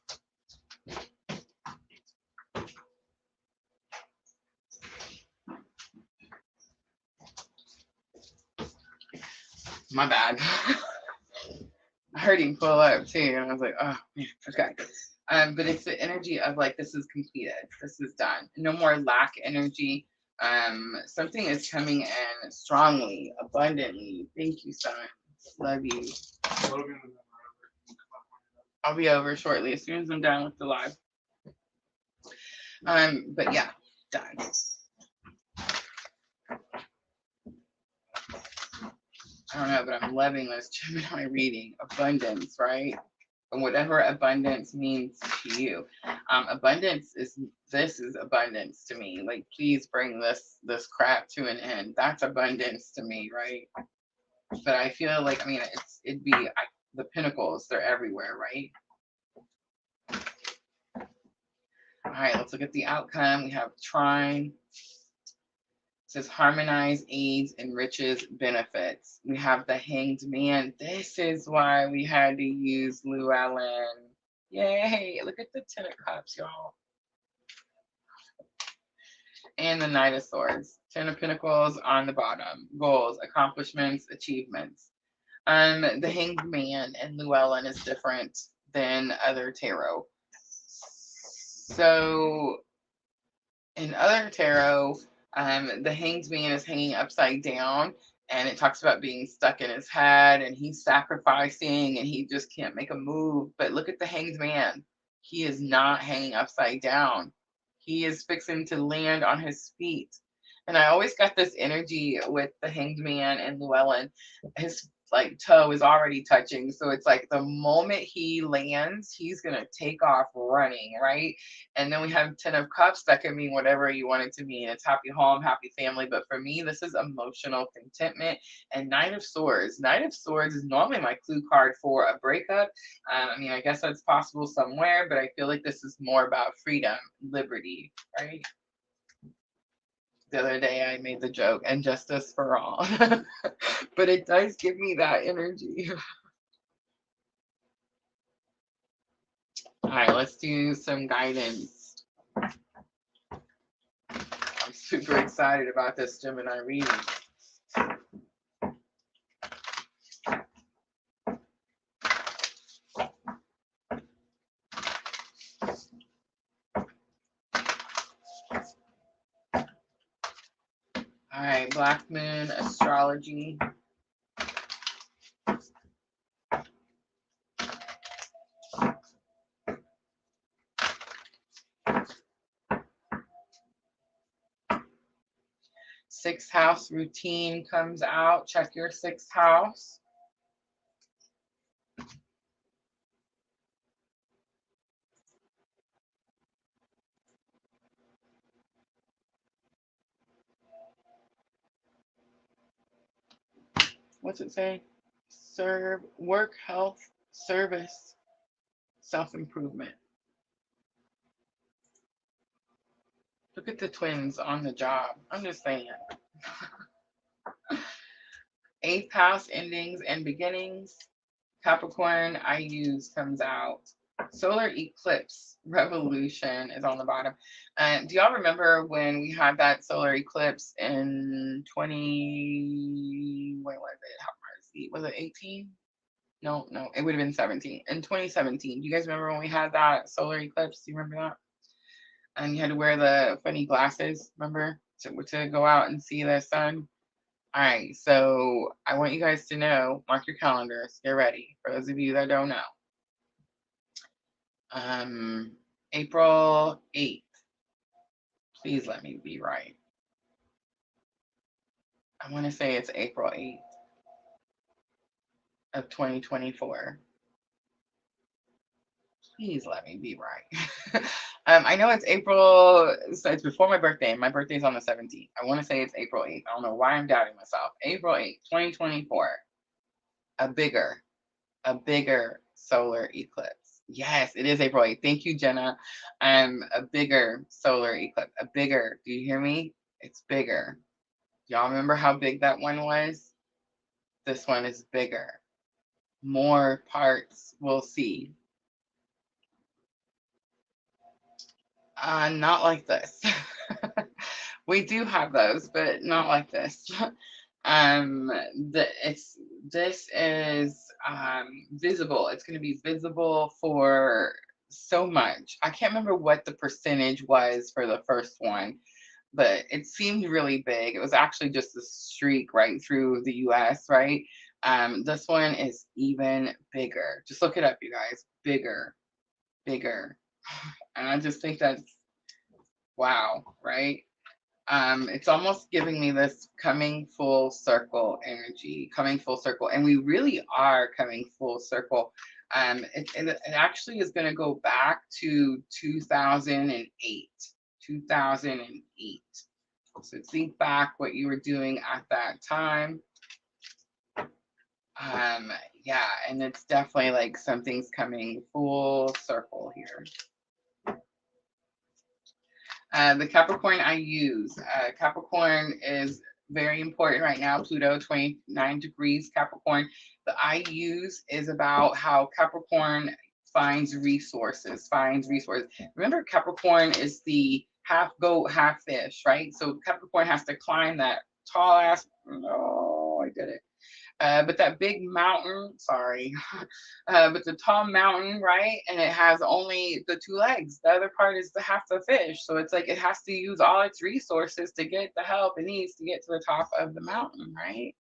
My bad. I heard him pull up too, and I was like, oh man, okay. But it's the energy of like, this is completed, this is done. No more lack energy. Something is coming in strongly, abundantly. Thank you, son. Love you. I'll be over shortly as soon as I'm done with the live. But yeah, done. I don't know, but I'm loving this Gemini reading. Abundance, right? And whatever abundance means to you. Abundance is, this is abundance to me. Like, please bring this crap to an end. That's abundance to me, right? But I feel like, I mean, it'd be the pinnacles, they're everywhere, right? All right, let's look at the outcome. We have trine. It says harmonize, aids, enriches, benefits. We have the hanged man. This is why we had to use Llewellyn. Yay, look at the 10 of cups, y'all. And the Knight of Swords. 10 of Pentacles on the bottom. Goals, accomplishments, achievements. The hanged man and Llewellyn is different than other tarot. So in other tarot, the hanged man is hanging upside down, and it talks about being stuck in his head and he's sacrificing and he just can't make a move. But look at the hanged man. He is not hanging upside down. He is fixing to land on his feet. And I always got this energy with the hanged man and Llewellyn. His like toe is already touching. So it's like the moment he lands, he's going to take off running, right? And then we have 10 of cups. That can mean whatever you want it to mean. It's happy home, happy family. But for me, this is emotional contentment. And Knight of Swords. Knight of Swords is normally my clue card for a breakup. I mean, I guess that's possible somewhere, but I feel like this is more about freedom, liberty, right? The other day I made the joke, and justice for all. But it does give me that energy. All right, let's do some guidance. I'm super excited about this Gemini reading. All right, Black Moon Astrology. Sixth house routine comes out. Check your sixth house. What's it say? Serve, work, health, service, self-improvement. Look at the twins on the job. I'm just saying. Eighth house, endings and beginnings. Capricorn, I use comes out. Solar eclipse revolution is on the bottom. Do y'all remember when we had that solar eclipse in 20, what was it? Was it 18? No, it would have been 17. In 2017. Do you guys remember when we had that solar eclipse? Do you remember that? And you had to wear the funny glasses, remember? To go out and see the sun. All right, so I want you guys to know, mark your calendars, get ready. For those of you that don't know. April 8th. Please let me be right. I want to say it's April 8th of 2024. Please let me be right. I know it's April, so it's before my birthday. My birthday's on the 17th. I want to say it's April 8th. I don't know why I'm doubting myself. April 8th, 2024. A bigger solar eclipse. Yes, it is April 8th. Thank you, Jenna. A bigger solar eclipse. A bigger. Do you hear me? It's bigger. Y'all remember how big that one was? This one is bigger. more parts. We'll see. Not like this. We do have those, but not like this. This is visible. It's going to be visible for so much. I can't remember what the percentage was for the first one, but it seemed really big. It was actually just a streak right through the US, right? This one is even bigger. Just look it up, you guys. Bigger, bigger. And I just think that's wow, right? It's almost giving me this coming full circle energy, coming full circle. And we really are coming full circle. It actually is going to go back to 2008. 2008. So think back what you were doing at that time. Yeah, and it's definitely like something's coming full circle here. The Capricorn I use. Capricorn is very important right now. Pluto, 29 degrees Capricorn. The I use is about how Capricorn finds resources, Remember, Capricorn is the half goat, half fish, right? So Capricorn has to climb that tall ass, oh, I did it. But that big mountain, sorry, but the tall mountain, right? And it has only the two legs. The other part is the half the fish. So it's like it has to use all its resources to get the help it needs to get to the top of the mountain, right?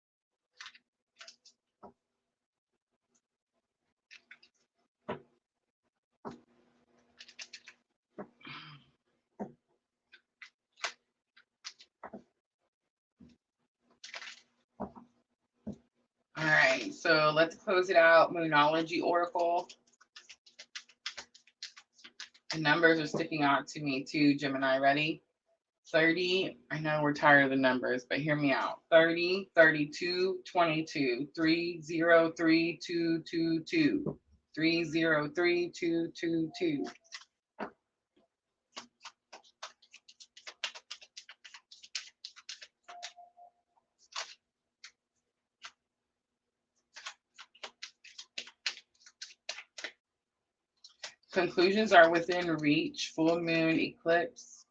All right, so let's close it out. Moonology Oracle. The numbers are sticking out to me too, Gemini. Ready? 30. I know we're tired of the numbers, but hear me out. 30, 32, 22, 3, 0, 3, 2, 2, 2. 3, 0, 3, 2, 2, 2. Conclusions are within reach. Full moon eclipse.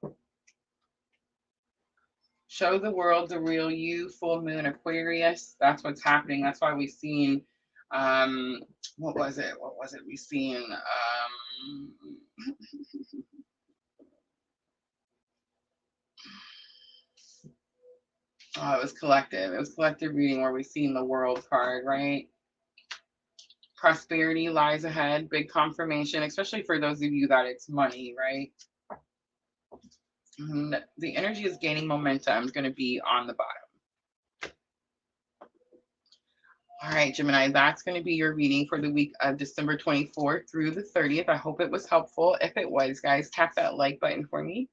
Show the world the real you. Full moon Aquarius. That's what's happening. That's why we've seen, what was it? We seen, oh, it was collective. It was collective reading where we seen the world card, right? Prosperity lies ahead, big confirmation, especially for those of you that it's money, right? And the energy is gaining momentum. It's going to be on the bottom. All right, Gemini, that's going to be your reading for the week of December 24th through the 30th. I hope it was helpful. If it was, guys, tap that like button for me.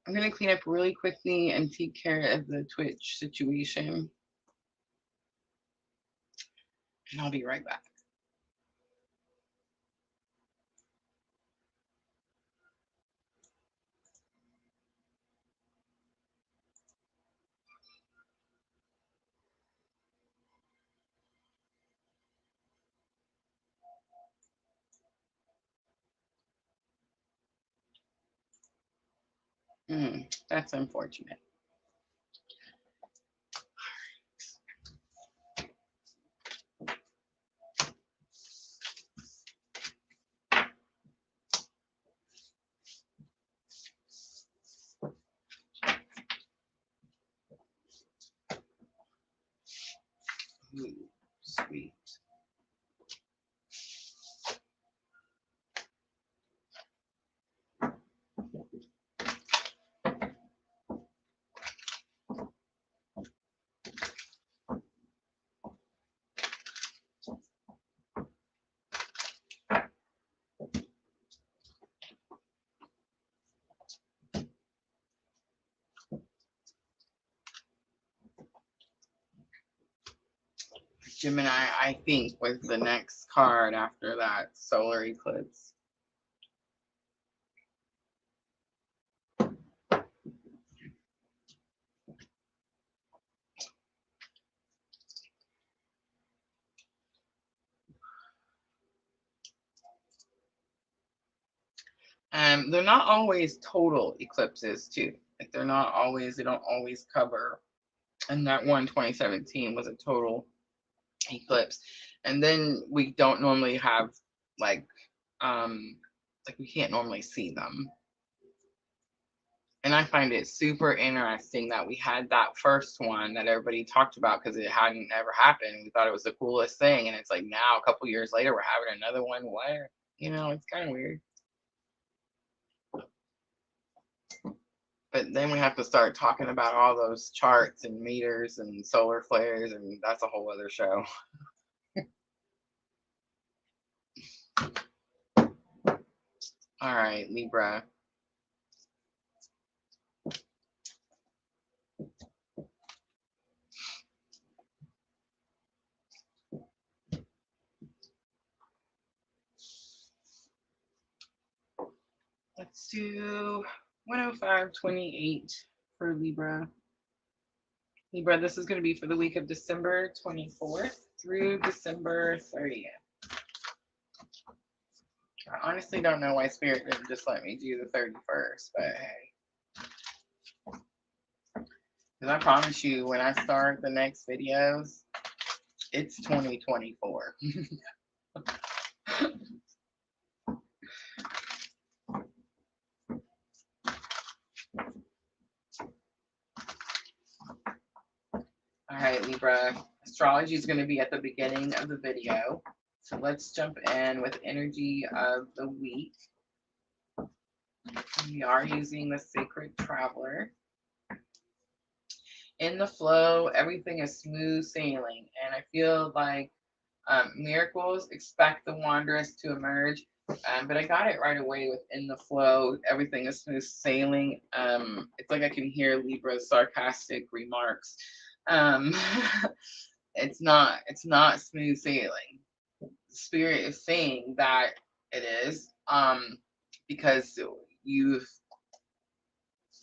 I'm going to clean up really quickly and take care of the Twitch situation. And I'll be right back. That's unfortunate. Ooh, sweet. Gemini, I think, was the next card after that solar eclipse. They're not always total eclipses too. Like they don't always cover. And that one 2017 was a total eclipse. And then we don't normally have like we can't normally see them. And I find it super interesting that we had that first one that everybody talked about because it hadn't ever happened. We thought it was the coolest thing. And it's like now, a couple years later, we're having another one. What? You know, it's kind of weird. But then we have to start talking about all those charts and meters and solar flares, and that's a whole other show. All right, Libra. Let's do 105.28 for Libra. Libra, this is going to be for the week of December 24th through December 30th. I honestly don't know why Spirit didn't just let me do the 31st, but hey. Because I promise you, when I start the next videos, it's 2024. All right, Libra, astrology is going to be at the beginning of the video. So let's jump in with energy of the week. We are using the Sacred Traveler. In the flow, everything is smooth sailing. And I feel like miracles, expect the wanderers to emerge. But I got it right away with in the flow, everything is smooth sailing. It's like I can hear Libra's sarcastic remarks. It's not smooth sailing. Spirit is saying that it is, because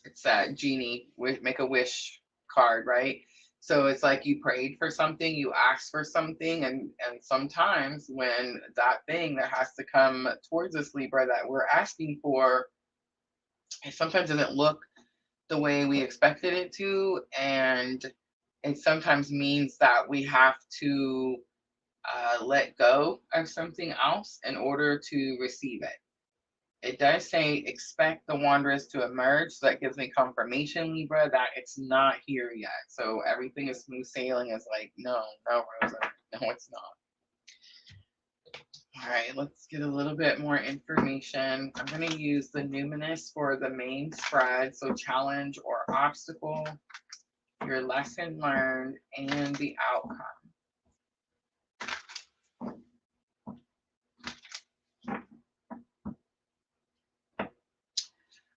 it's that genie make a wish card, right? So it's like you prayed for something, you asked for something, and sometimes when that thing that has to come towards us, Libra, that we're asking for, it sometimes doesn't look the way we expected it to, and it sometimes means that we have to let go of something else in order to receive it. It does say expect the wanderers to emerge, so that gives me confirmation, Libra, that it's not here yet. So everything is smooth sailing is like, no, Rosa, no, it's not. All right, let's get a little bit more information. I'm going to use the numinous for the main spread, so challenge or obstacle, your lesson learned, and the outcome.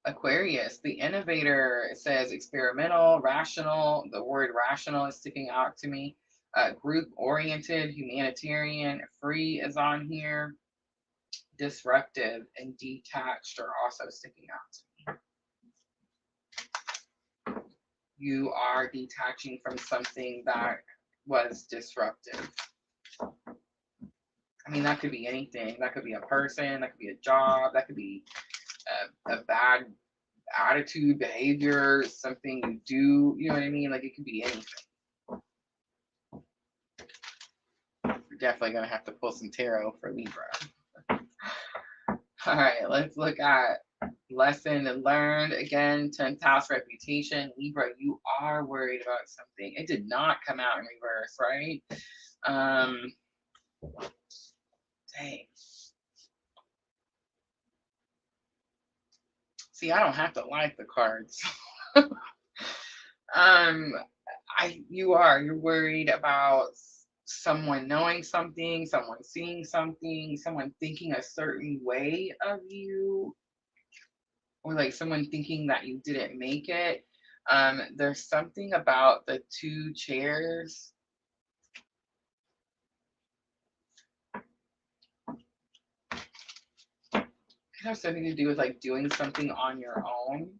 Aquarius, the innovator, says experimental, rational. The word rational is sticking out to me. Group-oriented, humanitarian, free is on here. Disruptive and detached are also sticking out to me. You are detaching from something that was disruptive. I mean, that could be anything. That could be a person, that could be a job, that could be a bad attitude, behavior, something you do, you know what I mean? Like it could be anything. We're definitely going to have to pull some tarot for Libra. All right, let's look at lesson learned. Again, 10th house reputation. Libra, you are worried about something. It did not come out in reverse, right? Dang. See, I don't have to like the cards. You're worried about someone knowing something, someone seeing something, someone thinking a certain way of you, or like someone thinking that you didn't make it. There's something about the 2 chairs. It has something to do with like doing something on your own.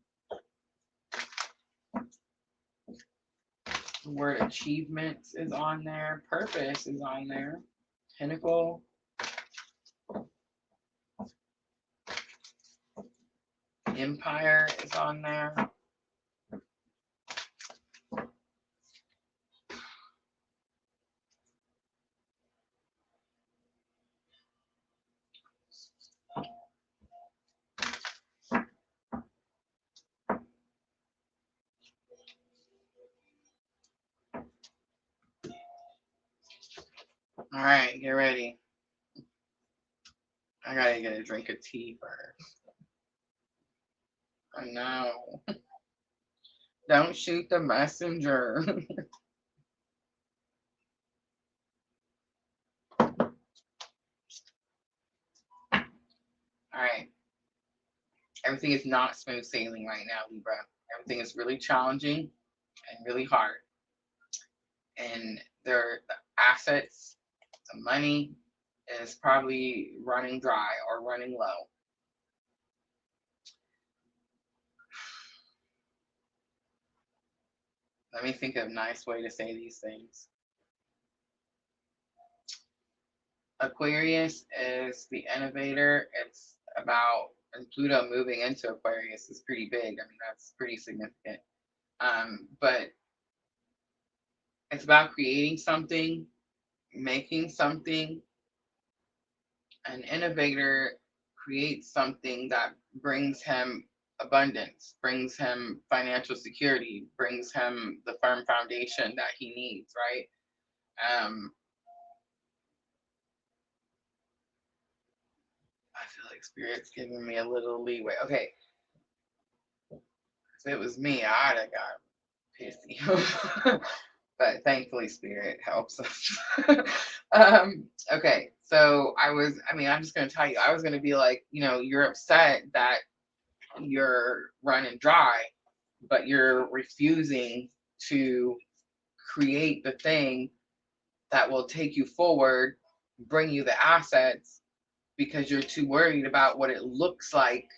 The word achievements is on there. Purpose is on there. Pinnacle. Empire is on there. All right, get ready. I gotta get a drink of tea first. I know. Don't shoot the messenger. All right. Everything is not smooth sailing right now, Libra. Everything is really challenging and really hard. And the assets, the money is probably running dry or running low. Let me think of a nice way to say these things. Aquarius is the innovator. It's about, and Pluto moving into Aquarius is pretty big. I mean, that's pretty significant. But it's about creating something, making something. An innovator creates something that brings him abundance, brings him financial security, brings him the firm foundation that he needs, right? I feel like Spirit's giving me a little leeway. Okay. If it was me, I'd have got pissy. But thankfully Spirit helps us. Okay, so I'm just going to tell you, I was going to be like, you're upset that you're running dry, but you're refusing to create the thing that will take you forward, bring you the assets, because you're too worried about what it looks like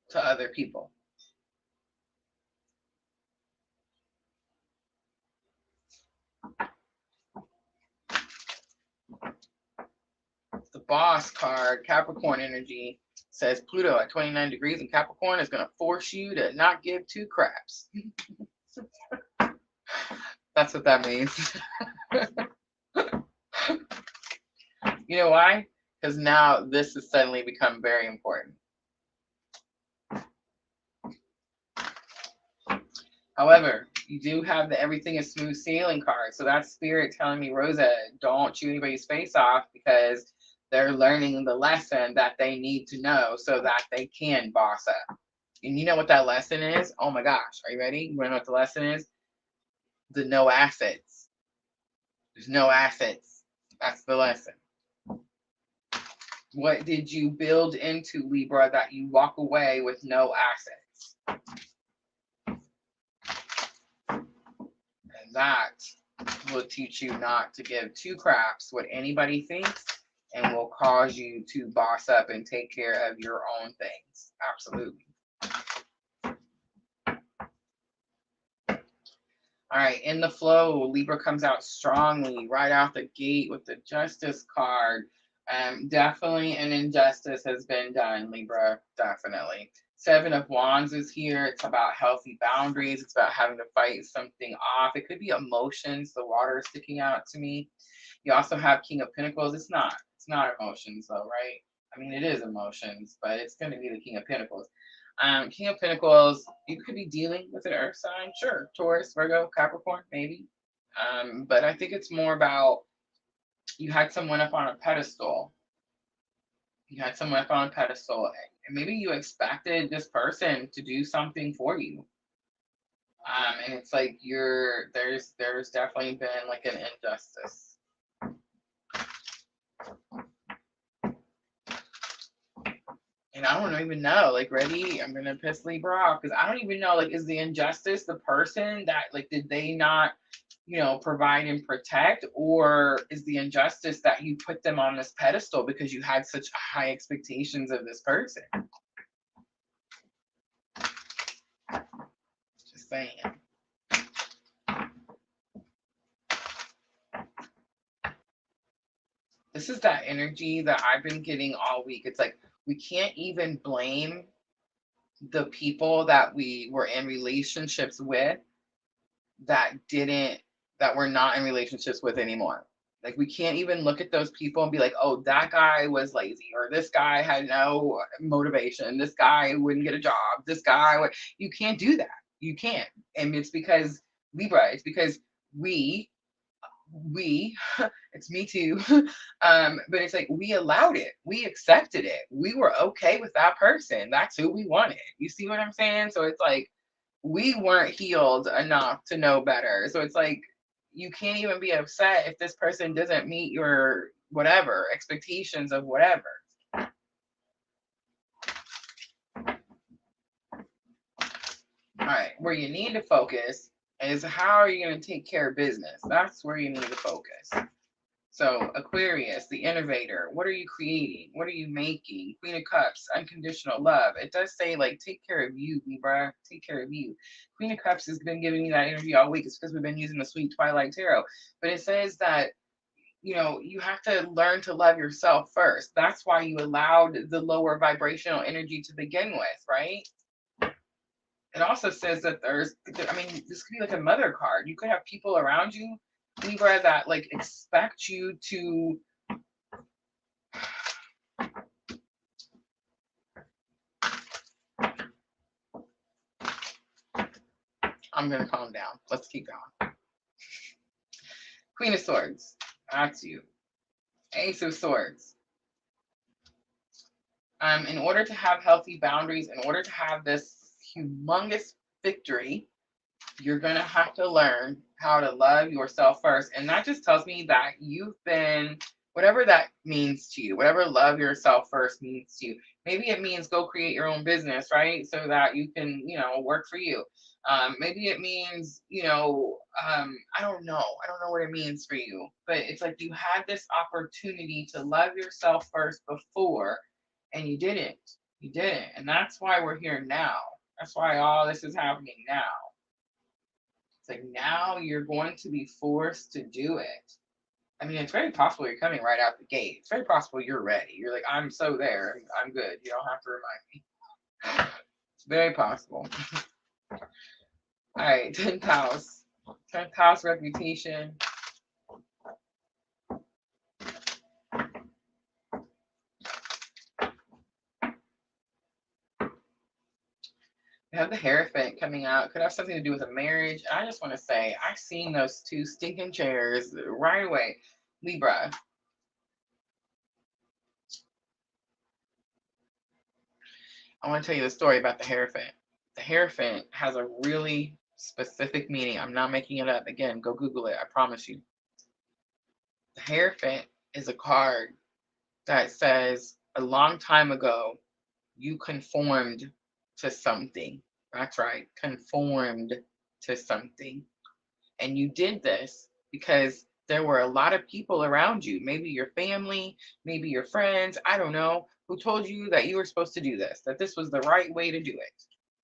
to other people. The boss card, Capricorn energy, says Pluto at 29 degrees in Capricorn is going to force you to not give two craps. That's what that means. You know why? Because now this has suddenly become very important. However, you do have the everything is smooth sailing card. So that's Spirit telling me, Rosa, don't chew anybody's face off, because they're learning the lesson that they need to know so that they can boss up. And you know what that lesson is? Oh my gosh, are you ready? You want to know what the lesson is? The no assets. There's no assets. That's the lesson. What did you build into Libra that you walk away with no assets? And that will teach you not to give two craps what anybody thinks, and will cause you to boss up and take care of your own things. Absolutely. All right, in the flow, Libra comes out strongly right out the gate with the Justice card. Definitely an injustice has been done, Libra, definitely. Seven of Wands is here. It's about healthy boundaries. It's about having to fight something off. It could be emotions. The water is sticking out to me. You also have King of Pentacles. It's not emotions though, right? I mean, it is emotions, but it's going to be the King of Pentacles. King of Pentacles, you could be dealing with an earth sign. Sure. Taurus, Virgo, Capricorn, maybe. But I think it's more about you had someone up on a pedestal. You had someone up on a pedestal, and maybe you expected this person to do something for you. And it's like there's definitely been like an injustice. And I don't even know, like, ready? I'm gonna piss Libra off, because I don't even know, like, is the injustice the person that, like, did they not, provide and protect, or is the injustice that you put them on this pedestal because you had such high expectations of this person? Just saying. This is that energy that I've been getting all week. It's like we can't even blame the people that we were in relationships with that we're not in relationships with anymore. Like, we can't even look at those people and be like, oh, that guy was lazy, or this guy had no motivation, this guy wouldn't get a job, this guy would. You can't do that. You can't. And it's because Libra, it's because we it's me too. But it's like, we allowed it, we accepted it, we were okay with that person. That's who we wanted. You see what I'm saying? So it's like, we weren't healed enough to know better. So it's like, you can't even be upset if this person doesn't meet your whatever expectations of whatever. All right, where you need to focus is, how are you going to take care of business? That's where you need to focus. So Aquarius, the innovator, what are you creating? What are you making? Queen of Cups, unconditional love. It does say, like, take care of you, Libra, take care of you. Queen of Cups has been giving me that energy all week. It's because we've been using the Sweet Twilight Tarot. But it says that, you know, you have to learn to love yourself first. That's why you allowed the lower vibrational energy to begin with, right? It also says that I mean, this could be like a mother card. You could have people around you, Libra, that like expect you to I'm gonna calm down. Let's keep going. Queen of Swords, that's you. Ace of Swords. In order to have healthy boundaries, in order to have this humongous victory, you're going to have to learn how to love yourself first. And that just tells me that you've been, whatever that means to you, whatever love yourself first means to you. Maybe it means go create your own business, right? So that you can, you know, work for you. Maybe it means, you know, I don't know. I don't know what it means for you. But it's like, you had this opportunity to love yourself first before, and you didn't. You didn't. And that's why we're here now. That's why all this is happening now. It's like, now you're going to be forced to do it. I mean, it's very possible you're coming right out the gate. It's very possible you're ready. You're like, I'm so there. I'm good. You don't have to remind me. It's very possible. All right, 10th house. 10th house, reputation. We have the Hierophant coming out. Could have something to do with a marriage. I just want to say, I've seen those two stinking chairs right away. Libra. I want to tell you the story about the Hierophant. The Hierophant has a really specific meaning. I'm not making it up. Again, go Google it. I promise you. The Hierophant is a card that says, a long time ago, you conformed to something. That's right, conformed to something. And you did this because there were a lot of people around you, maybe your family, maybe your friends, I don't know, who told you that you were supposed to do this, that this was the right way to do it.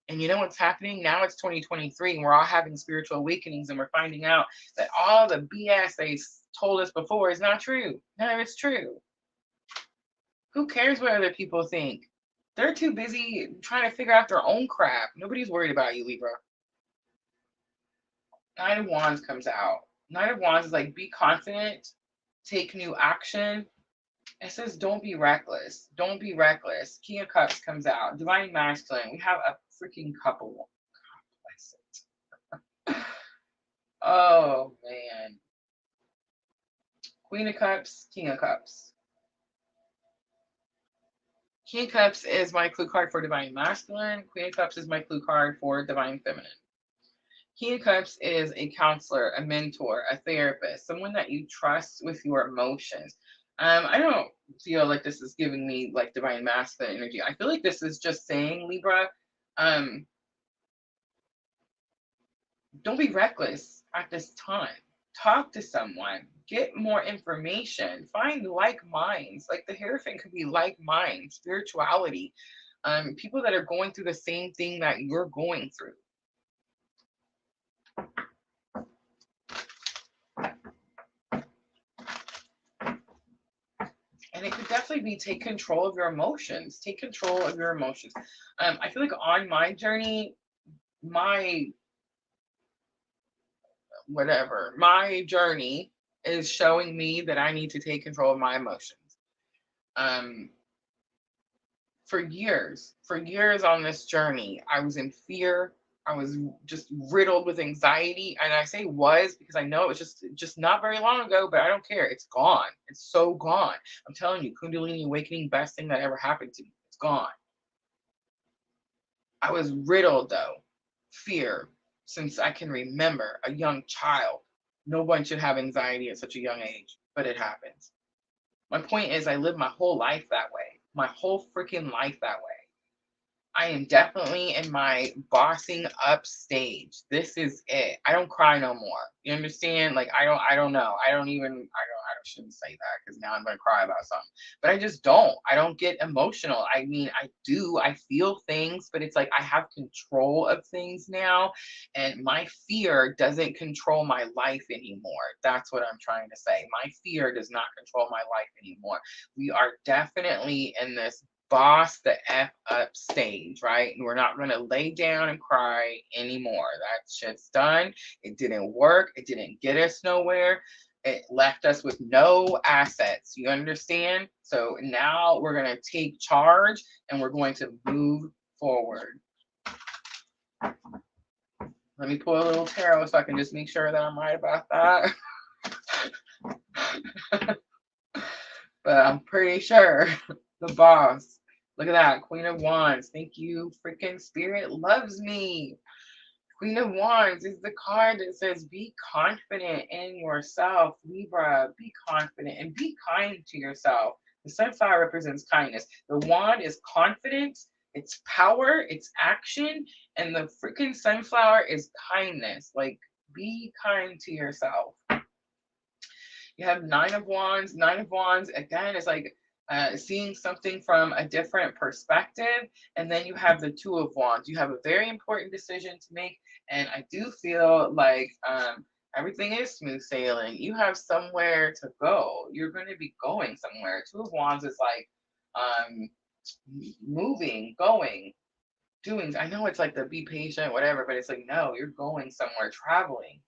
And you know what's happening? Now it's 2023 and we're all having spiritual awakenings, and we're finding out that all the BS they told us before is not true. None of it's true. Who cares what other people think? They're too busy trying to figure out their own crap. Nobody's worried about you, Libra. Knight of Wands comes out. Knight of Wands is like, be confident, take new action. It says, don't be reckless. Don't be reckless. King of Cups comes out. Divine Masculine. We have a freaking couple. God bless it. Oh, man. Queen of Cups, King of Cups. King of Cups is my clue card for Divine Masculine. Queen of Cups is my clue card for Divine Feminine. King of Cups is a counselor, a mentor, a therapist, someone that you trust with your emotions. I don't feel like this is giving me like Divine Masculine energy. I feel like this is just saying, Libra, don't be reckless at this time. Talk to someone. Get more information. Find like minds. Like the Hierophant could be like minds, spirituality. People that are going through the same thing that you're going through. And it could definitely be take control of your emotions. Take control of your emotions. I feel like on my journey, my journey is showing me that I need to take control of my emotions. For years on this journey, I was in fear. I was just riddled with anxiety. And I say was because I know it was just not very long ago, but I don't care. It's gone. It's so gone. I'm telling you, Kundalini awakening, best thing that ever happened to me. It's gone. I was riddled though. Fear since I can remember, a young child. No one should have anxiety at such a young age, but it happens. My point is I lived my whole life that way. My whole freaking life that way. I am definitely in my bossing up stage. This is it. I don't cry no more. You understand? Like I don't know. I shouldn't say that because now I'm gonna cry about something. But I just don't. I don't get emotional. I mean, I do. I feel things, but it's like I have control of things now, and my fear doesn't control my life anymore. That's what I'm trying to say. My fear does not control my life anymore. We are definitely in this boss the F up stage, right? And we're not going to lay down and cry anymore. That shit's done. It didn't work. It didn't get us nowhere. It left us with no assets. You understand? So now we're going to take charge and we're going to move forward. Let me pull a little tarot so I can just make sure that I'm right about that. But I'm pretty sure the boss. Look at that. Queen of Wands. Thank you. Freaking Spirit loves me. Queen of Wands is the card that says be confident in yourself. Libra, be confident and be kind to yourself. The sunflower represents kindness. The wand is confidence. It's power. It's action. And the freaking sunflower is kindness. Like, be kind to yourself. You have Nine of Wands. Nine of Wands, again, is like seeing something from a different perspective. And then you have the Two of Wands. You have a very important decision to make. And I do feel like everything is smooth sailing. You have somewhere to go. You're going to be going somewhere. Two of Wands is like moving, going, doing. I know it's like the be patient, whatever, but it's like, no, you're going somewhere, traveling.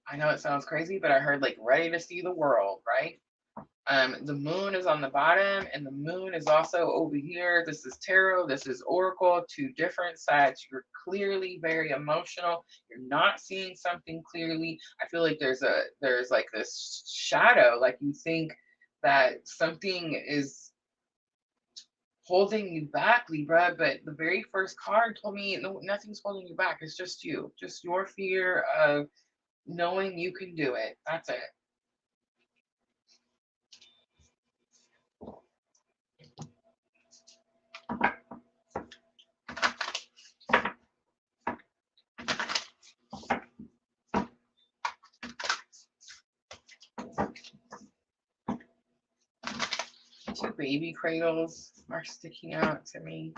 I know it sounds crazy, but I heard like ready to see the world, right? The moon is on the bottom and the moon is also over here. This is tarot, this is oracle, two different sides. You're clearly very emotional. You're not seeing something clearly. I feel like there's like this shadow, like you think that something is holding you back, Libra, but the very first card told me no, nothing's holding you back. It's just you, just your fear of knowing you can do it. That's it. Two baby cradles are sticking out to me.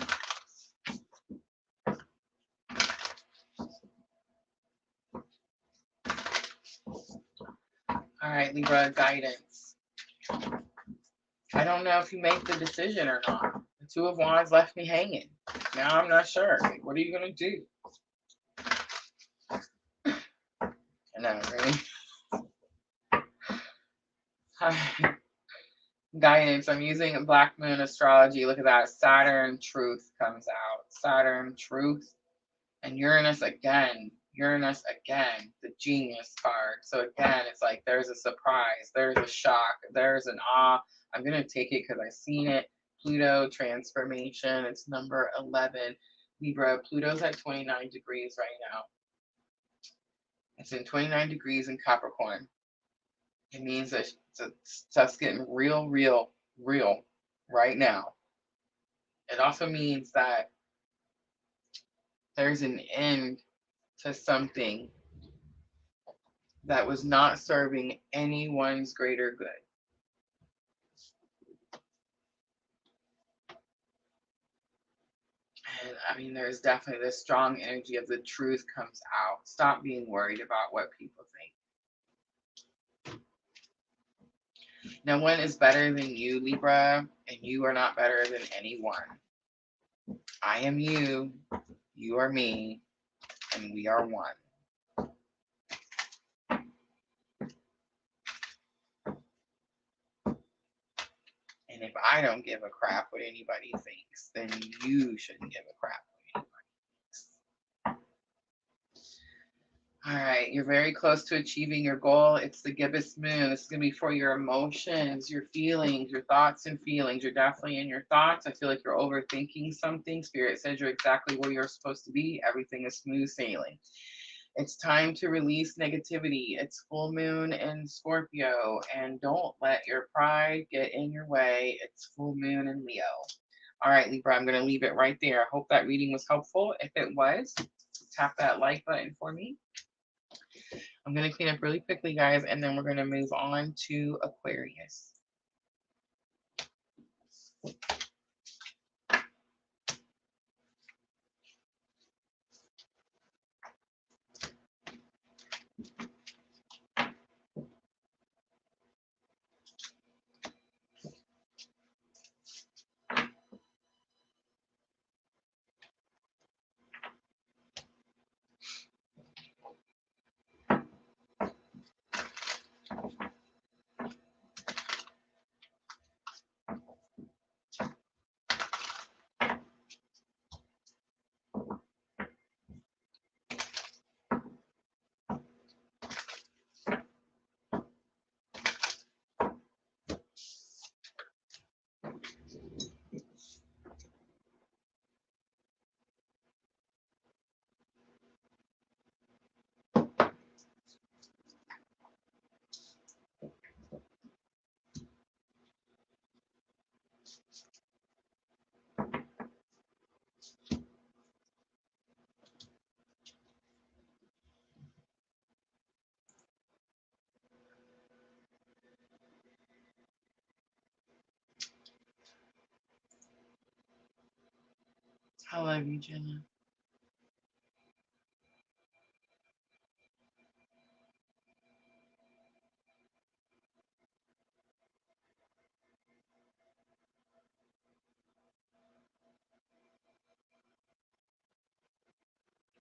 All right, Libra, guidance. I don't know if you make the decision or not. The Two of Wands left me hanging. Now I'm not sure. Like, what are you going to do? I know, right? Guidance. I'm using Black Moon astrology. Look at that. Saturn truth comes out. Saturn truth. And Uranus again. Uranus again. The genius card. So again, it's like there's a surprise. There's a shock. There's an awe. I'm going to take it because I've seen it. Pluto transformation. It's number 11. Libra. Pluto's at 29 degrees right now. It's in 29 degrees in Capricorn. It means that stuff's getting real right now. It also means that there's an end to something that was not serving anyone's greater good. And I mean, there's definitely this strong energy of the truth comes out. Stop being worried about what people think. No one is better than you, Libra, and you are not better than anyone. I am you, you are me, and we are one. And if I don't give a crap what anybody thinks, then you shouldn't give a crap what anybody thinks. All right, you're very close to achieving your goal. It's the gibbous moon. This is going to be for your emotions, your feelings, your thoughts and feelings. You're definitely in your thoughts. I feel like you're overthinking something. Spirit says you're exactly where you're supposed to be. Everything is smooth sailing. It's time to release negativity. It's full moon in Scorpio, and don't let your pride get in your way. It's full moon in Leo. All right, Libra, I'm going to leave it right there. I hope that reading was helpful. If it was, tap that like button for me. I'm going to clean up really quickly, guys, and then we're going to move on to Aquarius. I love you, Jenna.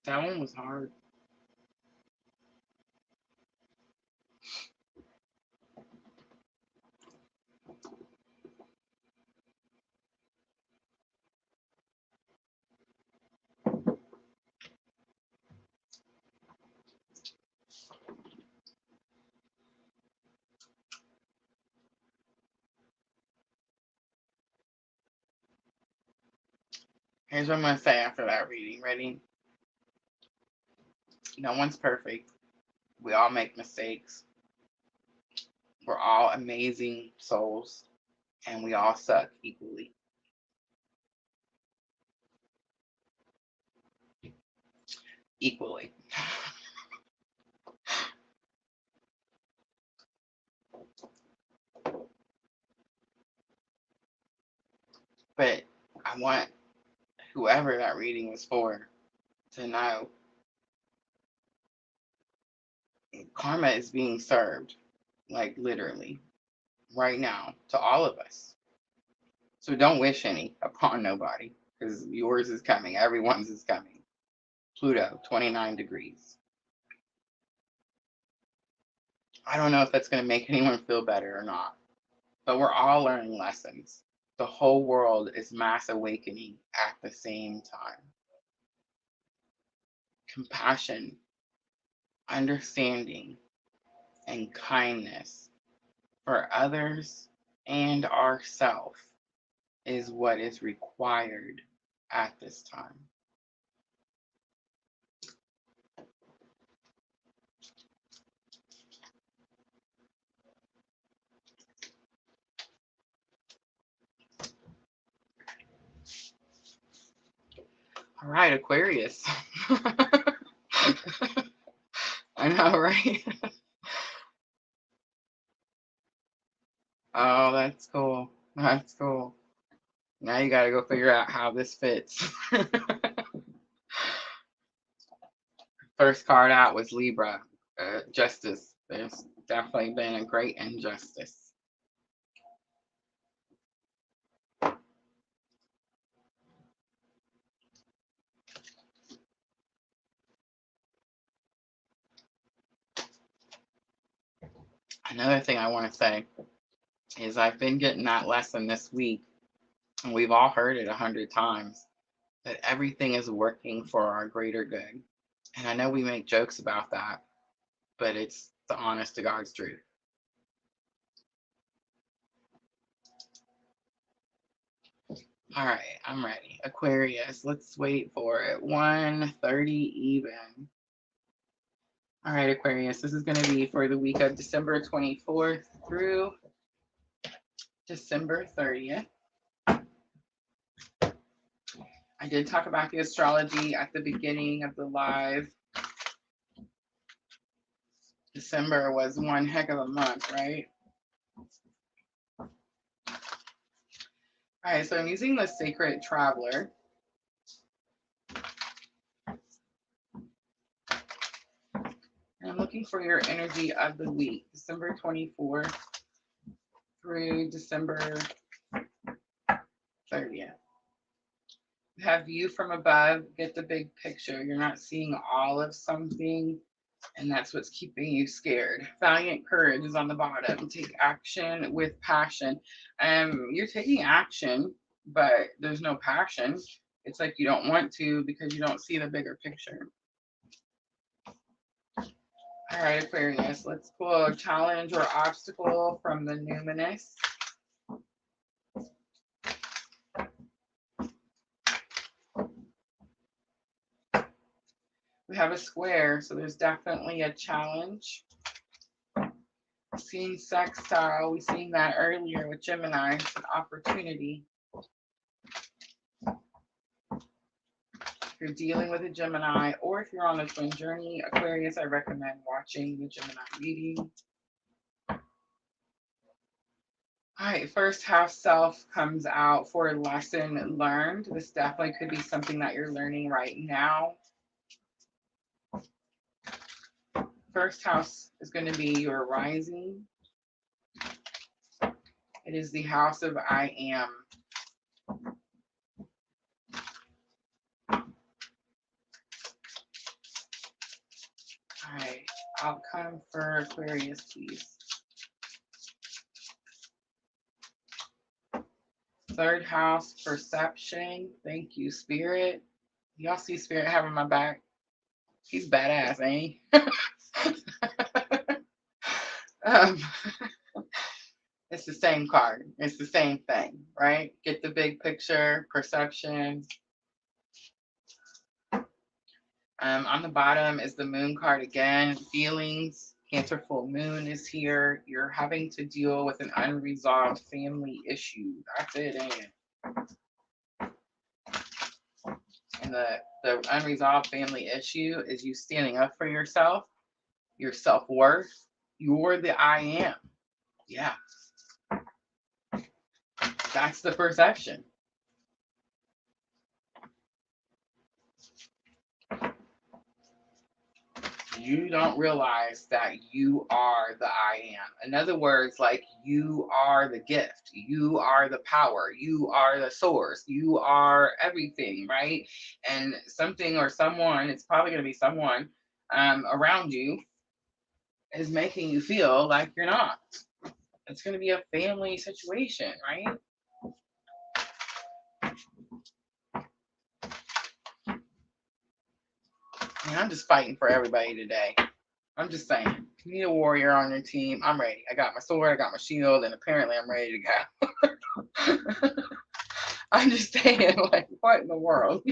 That one was hard. Here's what I'm going to say after that reading. Ready? No one's perfect. We all make mistakes. We're all amazing souls, and we all suck equally. Equally. But I want whoever that reading was for to know karma is being served, like literally, right now, to all of us. So don't wish any upon nobody, because yours is coming. Everyone's is coming. Pluto, 29 degrees. I don't know if that's going to make anyone feel better or not, but we're all learning lessons. The whole world is mass awakening at the same time. Compassion, understanding, and kindness for others and ourselves is what is required at this time. All right, Aquarius. I know, right? Oh, that's cool. That's cool. Now you got to go figure out how this fits. First card out was Libra, justice. There's definitely been a great injustice. Another thing I want to say is I've been getting that lesson this week, and we've all heard it 100 times, that everything is working for our greater good. And I know we make jokes about that, but it's the honest to God's truth. All right, I'm ready. Aquarius, let's wait for it. 1:30 even. All right, Aquarius, this is going to be for the week of December 24th through December 30th. I did talk about the astrology at the beginning of the live. December was one heck of a month, right? All right, so I'm using the Sacred Traveler. And I'm looking for your energy of the week, December 24th through December 30th. Have view from above, get the big picture. You're not seeing all of something, and that's what's keeping you scared. Valiant courage is on the bottom. Take action with passion. You're taking action, but there's no passion. It's like you don't want to because you don't see the bigger picture. All right, Aquarius, let's pull a challenge or obstacle from the numinous. We have a square, so there's definitely a challenge. Seeing sextile, we seen that earlier with Gemini. It's an opportunity. If you're dealing with a Gemini, or if you're on a twin journey, Aquarius, I recommend watching the Gemini reading. All right, first house self comes out for lesson learned. This definitely could be something that you're learning right now. First house is going to be your rising. It is the house of I am. All right, outcome for Aquarius, please. Third house, perception. Thank you, Spirit. Y'all see Spirit having my back? He's badass, ain't he? It's the same card. It's the same thing, right? Get the big picture, perception. On the bottom is the moon card again. Feelings. Cancer full moon is here. You're having to deal with an unresolved family issue. That's it, ain't it? And the unresolved family issue is you standing up for yourself, your self-worth. You're the I am. Yeah. That's the perception. You don't realize that you are the I am. In other words, like you are the gift, you are the power, you are the source, you are everything, right? And something or someone, it's probably going to be someone around you, is making you feel like you're not. It's going to be a family situation, right? And I'm just fighting for everybody today. I'm just saying, you need a warrior on your team. I'm ready. I got my sword, I got my shield, and apparently I'm ready to go. I'm just saying, like, what in the world?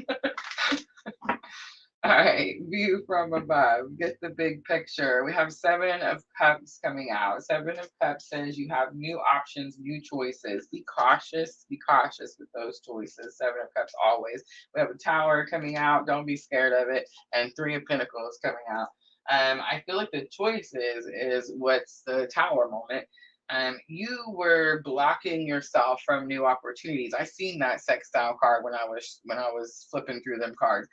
All right, view from above. Get the big picture. We have Seven of Cups coming out. Seven of Cups says you have new options, new choices. Be cautious with those choices. Seven of Cups always. We have a Tower coming out. Don't be scared of it. And Three of Pentacles coming out. I feel like the choice is what's the Tower moment. You were blocking yourself from new opportunities. I seen that sextile card when I was flipping through them cards.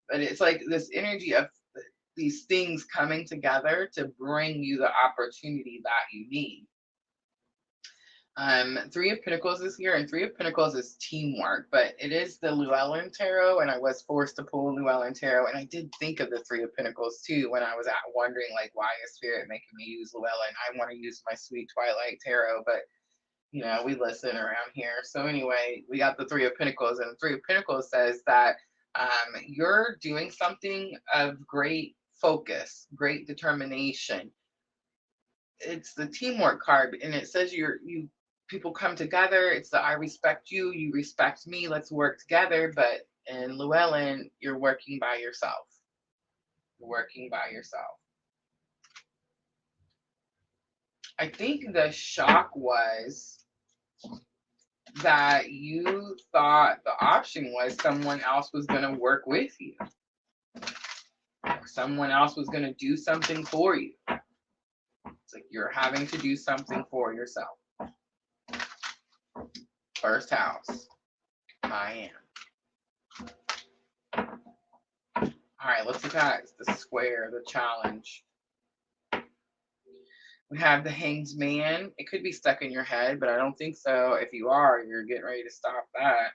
But it's like this energy of these things coming together to bring you the opportunity that you need. Three of Pentacles is here, and Three of Pentacles is teamwork, but it is the Llewellyn Tarot, and I was forced to pull Llewellyn Tarot, and I did think of the Three of Pentacles too when I was wondering, like, why is Spirit making me use Llewellyn? I want to use my sweet Twilight Tarot, but you know, we listen around here. So anyway, we got the Three of Pentacles, and the Three of Pentacles says that you're doing something of great focus, great determination. It's the teamwork card, and it says you people come together. It's the I respect you, you respect me, let's work together. But in Llewellyn, you're working by yourself. You're working by yourself. I think the shock was that you thought the option was someone else was going to work with you. Someone else was going to do something for you. It's like you're having to do something for yourself. First house, I am. All right, let's look at the square, the challenge. We have the Hanged Man. It could be stuck in your head, but I don't think so. If you are, you're getting ready to stop that.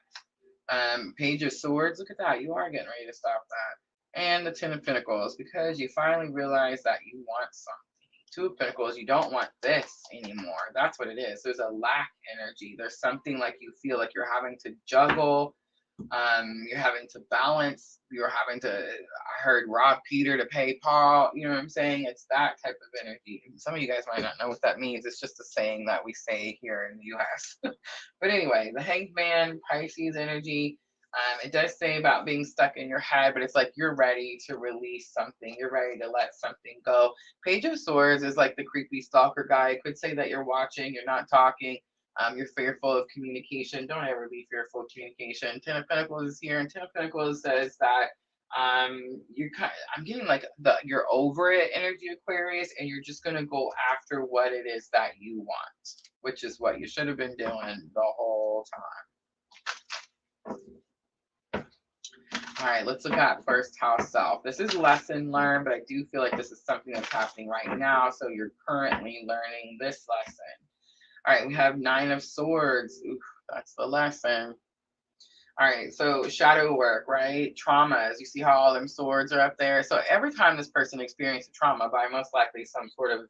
Page of Swords, look at that. You are getting ready to stop that. And the Ten of Pentacles, because you finally realize that you want something. Two of Pentacles, you don't want this anymore. That's what it is. There's a lack energy. There's something like you feel like you're having to juggle. You're having to balance. You're having to, I heard rob Peter to pay Paul. You know what I'm saying? It's that type of energy. Some of you guys might not know what that means. It's just a saying that we say here in the US. But anyway, the Hanged Man, Pisces energy. It does say about being stuck in your head, but it's like you're ready to release something. You're ready to let something go. Page of Swords is like the creepy stalker guy. It could say that you're watching, you're not talking. You're fearful of communication. Don't ever be fearful of communication. Ten of Pentacles is here, and Ten of Pentacles says that I'm getting like you're over it energy, Aquarius, and you're just gonna go after what it is that you want, which is what you should have been doing the whole time. All right, let's look at first house self. This is lesson learned, but I do feel like this is something that's happening right now. So you're currently learning this lesson. All right, we have Nine of Swords. Oof, that's the lesson. All right, so shadow work, right? Traumas. You see how all them swords are up there? So every time this person experiences trauma by most likely some sort of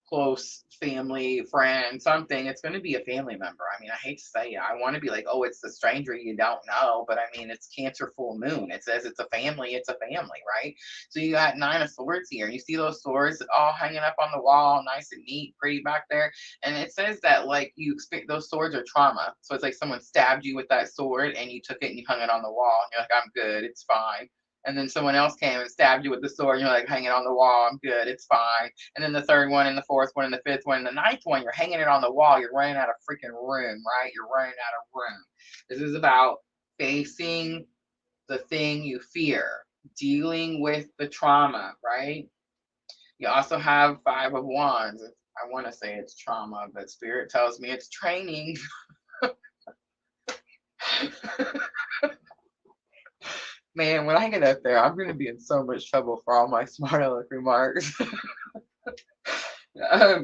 close family, friend, something, it's going to be a family member. I mean, I hate to say it. I want to be like, oh, it's the stranger you don't know. But I mean, it's Cancer full moon. It says it's a family, right? So you got Nine of Swords here. You see those swords all hanging up on the wall, nice and neat, pretty back there. And it says that like you expect those swords are trauma. So it's like someone stabbed you with that sword and you took it and you hung it on the wall. And you're like, I'm good. It's fine. And then someone else came and stabbed you with the sword, and you're like, hanging on the wall, I'm good, it's fine. And then the third one, and the fourth one, and the fifth one, and the ninth one, you're hanging it on the wall, you're running out of freaking room, right? You're running out of room. This is about facing the thing you fear, dealing with the trauma, right? You also have Five of Wands. I want to say it's trauma, but Spirit tells me it's training. Man, when I get up there, I'm going to be in so much trouble for all my smart aleck remarks. But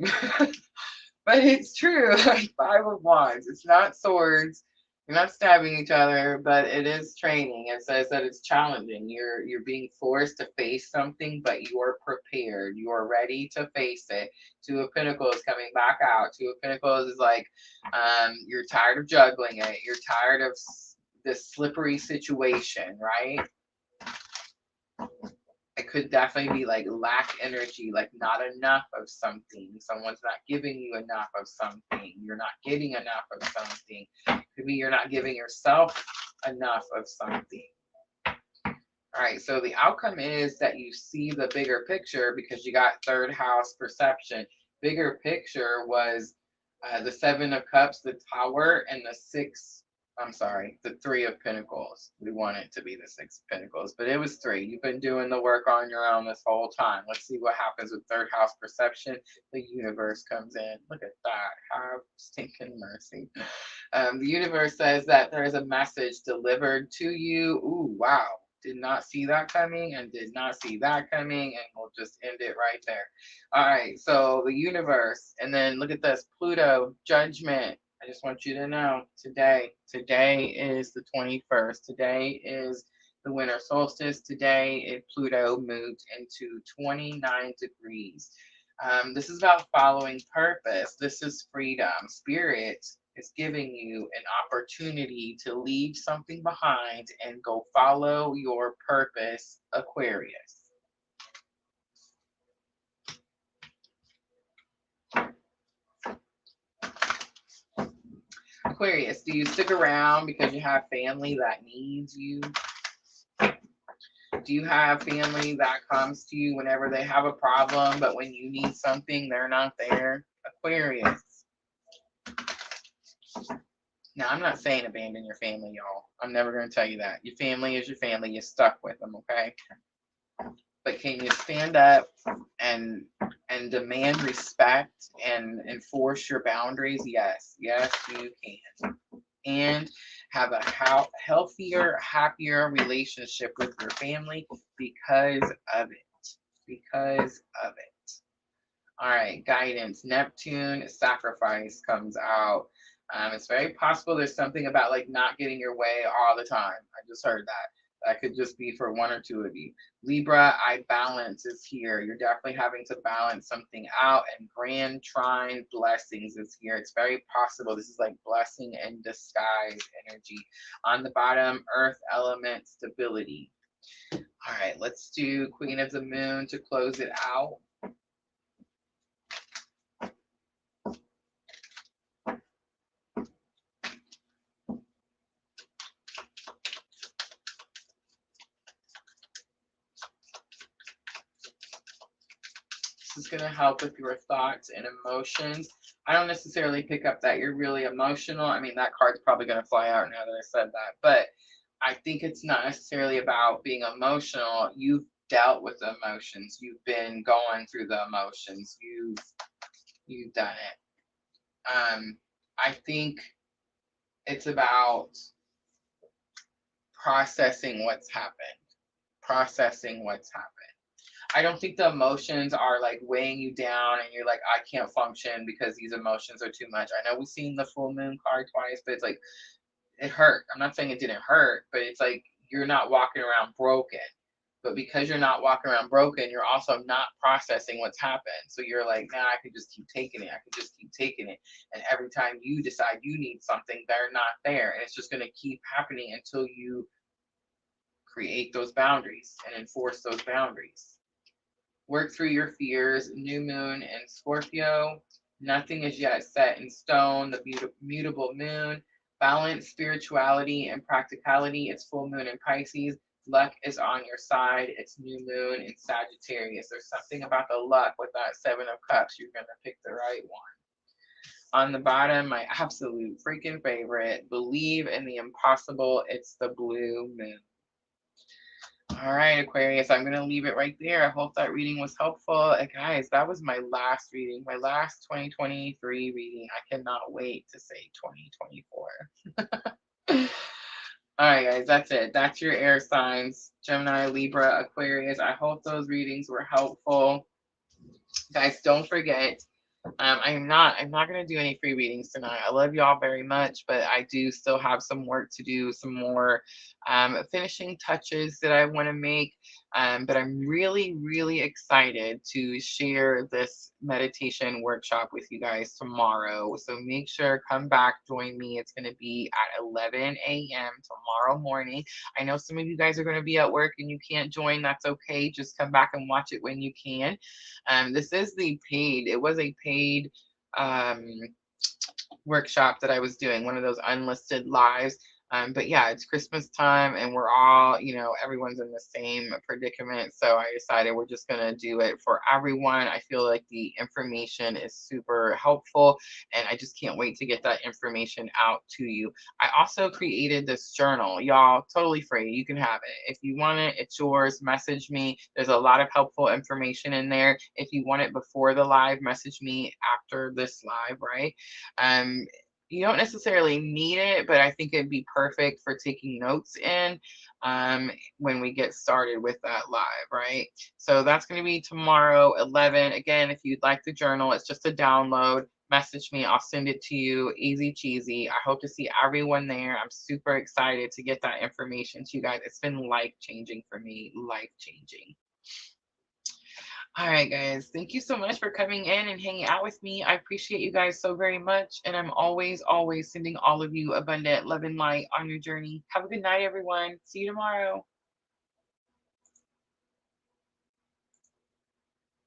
it's true, like Five of Wands. It's not swords. You're not stabbing each other, but it is training. It says that it's challenging. You're being forced to face something, but you're prepared. You're ready to face it. Two of Pentacles coming back out. Two of Pentacles is like, you're tired of juggling it. You're tired of this slippery situation, right? It could definitely be like lack energy, like not enough of something. Someone's not giving you enough of something. You're not getting enough of something. It could be you're not giving yourself enough of something. All right, so the outcome is that you see the bigger picture because you got third house perception. Bigger picture was the Seven of Cups, the Tower, and the Three of Pentacles. We want it to be the Six of Pentacles, but it was three. You've been doing the work on your own this whole time. Let's see what happens with third house perception. The universe comes in. Look at that. Have stinking mercy. The universe says that there is a message delivered to you. Ooh, wow. Did not see that coming and did not see that coming, and we'll just end it right there. All right, so the universe, and then look at this, Pluto, judgment. I just want you to know today is the 21st. Today is the winter solstice. Today, Pluto moved into 29 degrees. This is about following purpose. This is freedom. Spirit is giving you an opportunity to leave something behind and go follow your purpose, Aquarius. Aquarius, do you stick around because you have family that needs you? Do you have family that comes to you whenever they have a problem, but when you need something, they're not there? Aquarius. Now, I'm not saying abandon your family, y'all. I'm never going to tell you that. Your family is your family. You're stuck with them, okay? But can you stand up and demand respect and enforce your boundaries? Yes, yes, you can. And have a healthier, happier relationship with your family because of it. Because of it. All right, guidance. Neptune, sacrifice comes out. It's very possible there's something about like not getting your way all the time. I just heard that. That could just be for one or two of you. Libra, balance is here. You're definitely having to balance something out. And grand trine, blessings is here. It's very possible this is like blessing in disguise energy. On the bottom, earth element, stability. All right, let's do Queen of the Moon to close it out. This is going to help with your thoughts and emotions. I don't necessarily pick up that you're really emotional. I mean, that card's probably going to fly out now that I said that. But I think it's not necessarily about being emotional. You've dealt with the emotions. You've been going through the emotions. You've done it. I think it's about processing what's happened. Processing what's happened. I don't think the emotions are like weighing you down and you're like, I can't function because these emotions are too much. I know we've seen the full moon card twice, but it's like, it hurt. I'm not saying it didn't hurt, but it's like you're not walking around broken. But because you're not walking around broken, you're also not processing what's happened. So you're like, nah, I could just keep taking it. I could just keep taking it. And every time you decide you need something, they're not there. And it's just going to keep happening until you create those boundaries and enforce those boundaries. Work through your fears. New moon in Scorpio. Nothing is yet set in stone. The mutable moon. Balance, spirituality, and practicality. It's full moon in Pisces. Luck is on your side. It's new moon in Sagittarius. There's something about the luck with that 7 of Cups. You're going to pick the right one. On the bottom, my absolute freaking favorite. Believe in the impossible. It's the blue moon. All right, Aquarius, I'm going to leave it right there. I hope that reading was helpful. And guys, that was my last reading, my last 2023 reading. I cannot wait to say 2024. All right, guys, that's it. That's your air signs, Gemini, Libra, Aquarius. I hope those readings were helpful. Guys, don't forget, I'm not going to do any free readings tonight. I love y'all very much, but I do still have some work to do, some more finishing touches that I want to make. But I'm really, really excited to share this meditation workshop with you guys tomorrow. So make sure, come back, join me. It's going to be at 11 a.m. tomorrow morning. I know some of you guys are going to be at work and you can't join. That's okay. Just come back and watch it when you can. This is it was a paid workshop that I was doing, one of those unlisted lives. But yeah, it's Christmas time and we're all, everyone's in the same predicament. So I decided we're just going to do it for everyone. I feel like the information is super helpful and I just can't wait to get that information out to you. I also created this journal, y'all, totally free. You can have it. If you want it, it's yours. Message me. There's a lot of helpful information in there. If you want it before the live, message me after this live, right? you don't necessarily need it, but I think it'd be perfect for taking notes in when we get started with that live, right? So that's going to be tomorrow, 11. Again, if you'd like the journal, it's just a download. Message me, I'll send it to you. Easy cheesy. I hope to see everyone there. I'm super excited to get that information to you guys. It's been life changing for me, life changing. All right, guys. Thank you so much for coming in and hanging out with me. I appreciate you guys so very much. And I'm always, always sending all of you abundant love and light on your journey. Have a good night, everyone. See you tomorrow.